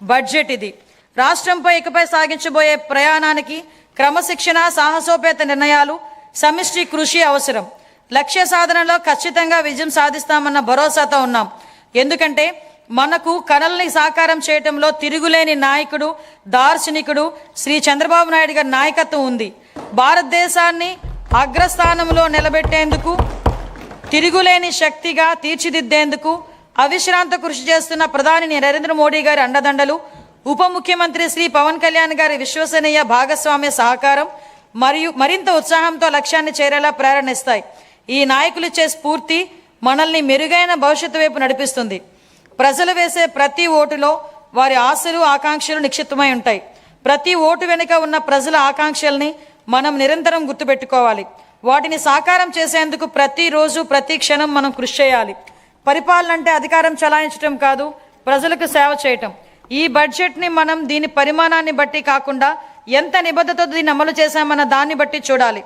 బడ్జెట్ ఇది. రాష్ట్రంపై ఇకపై సాగించబోయే ప్రయాణానికి క్రమశిక్షణ, సాహసోపేత నిర్ణయాలు, సమిష్టి కృషి అవసరం. లక్ష్య సాధనలో ఖచ్చితంగా విజయం సాధిస్తామన్న భరోసాతో ఉన్నాం. ఎందుకంటే మనకు కలల్ని సాకారం చేయటంలో తిరుగులేని నాయకుడు, దార్శనికుడు శ్రీ చంద్రబాబు నాయుడు గారి నాయకత్వం ఉంది. భారతదేశాన్ని అగ్రస్థానంలో నిలబెట్టేందుకు, తిరుగులేని శక్తిగా తీర్చిదిద్దేందుకు అవిశ్రాంత కృషి చేస్తున్న ప్రధాని నరేంద్ర మోడీ గారి అండదండలు, ఉప ముఖ్యమంత్రి శ్రీ పవన్ కళ్యాణ్ గారి విశ్వసనీయ భాగస్వామ్య సహకారం మరియు మరింత ఉత్సాహంతో లక్ష్యాన్ని చేరేలా ప్రేరణిస్తాయి. ఈ నాయకులిచ్చే స్ఫూర్తి మనల్ని మెరుగైన భవిష్యత్తు వైపు నడిపిస్తుంది. ప్రజలు వేసే ప్రతి ఓటులో వారి ఆశలు, ఆకాంక్షలు నిక్షిప్తమై ఉంటాయి. ప్రతి ఓటు వెనుక ఉన్న ప్రజల ఆకాంక్షల్ని మనం నిరంతరం గుర్తుపెట్టుకోవాలి. వాటిని సాకారం చేసేందుకు ప్రతిరోజు, ప్రతి క్షణం మనం కృషి చేయాలి. పరిపాలన అంటే అధికారం చలాయించడం కాదు, ప్రజలకు సేవ చేయటం. ఈ బడ్జెట్ని మనం దీని పరిమాణాన్ని బట్టి కాకుండా ఎంత నిబద్ధతతో దీన్ని అమలు చేశామన్న దాన్ని బట్టి చూడాలి.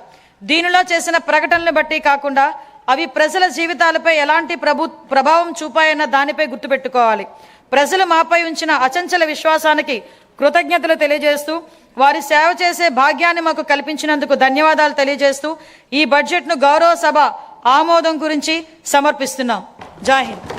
దీనిలో చేసిన ప్రకటనలు బట్టి కాకుండా అవి ప్రజల జీవితాలపై ఎలాంటి ప్రభావం చూపాయన్న దానిపై గుర్తుపెట్టుకోవాలి. ప్రజలు మాపై ఉంచిన అచంచల విశ్వాసానికి కృతజ్ఞతలు తెలియజేస్తూ, వారి సేవ చేసే భాగ్యాన్ని మాకు కల్పించినందుకు ధన్యవాదాలు తెలియజేస్తూ ఈ బడ్జెట్ను గౌరవ సభ ఆమోదం గురించి సమర్పిస్తున్నాం. జై హింద్.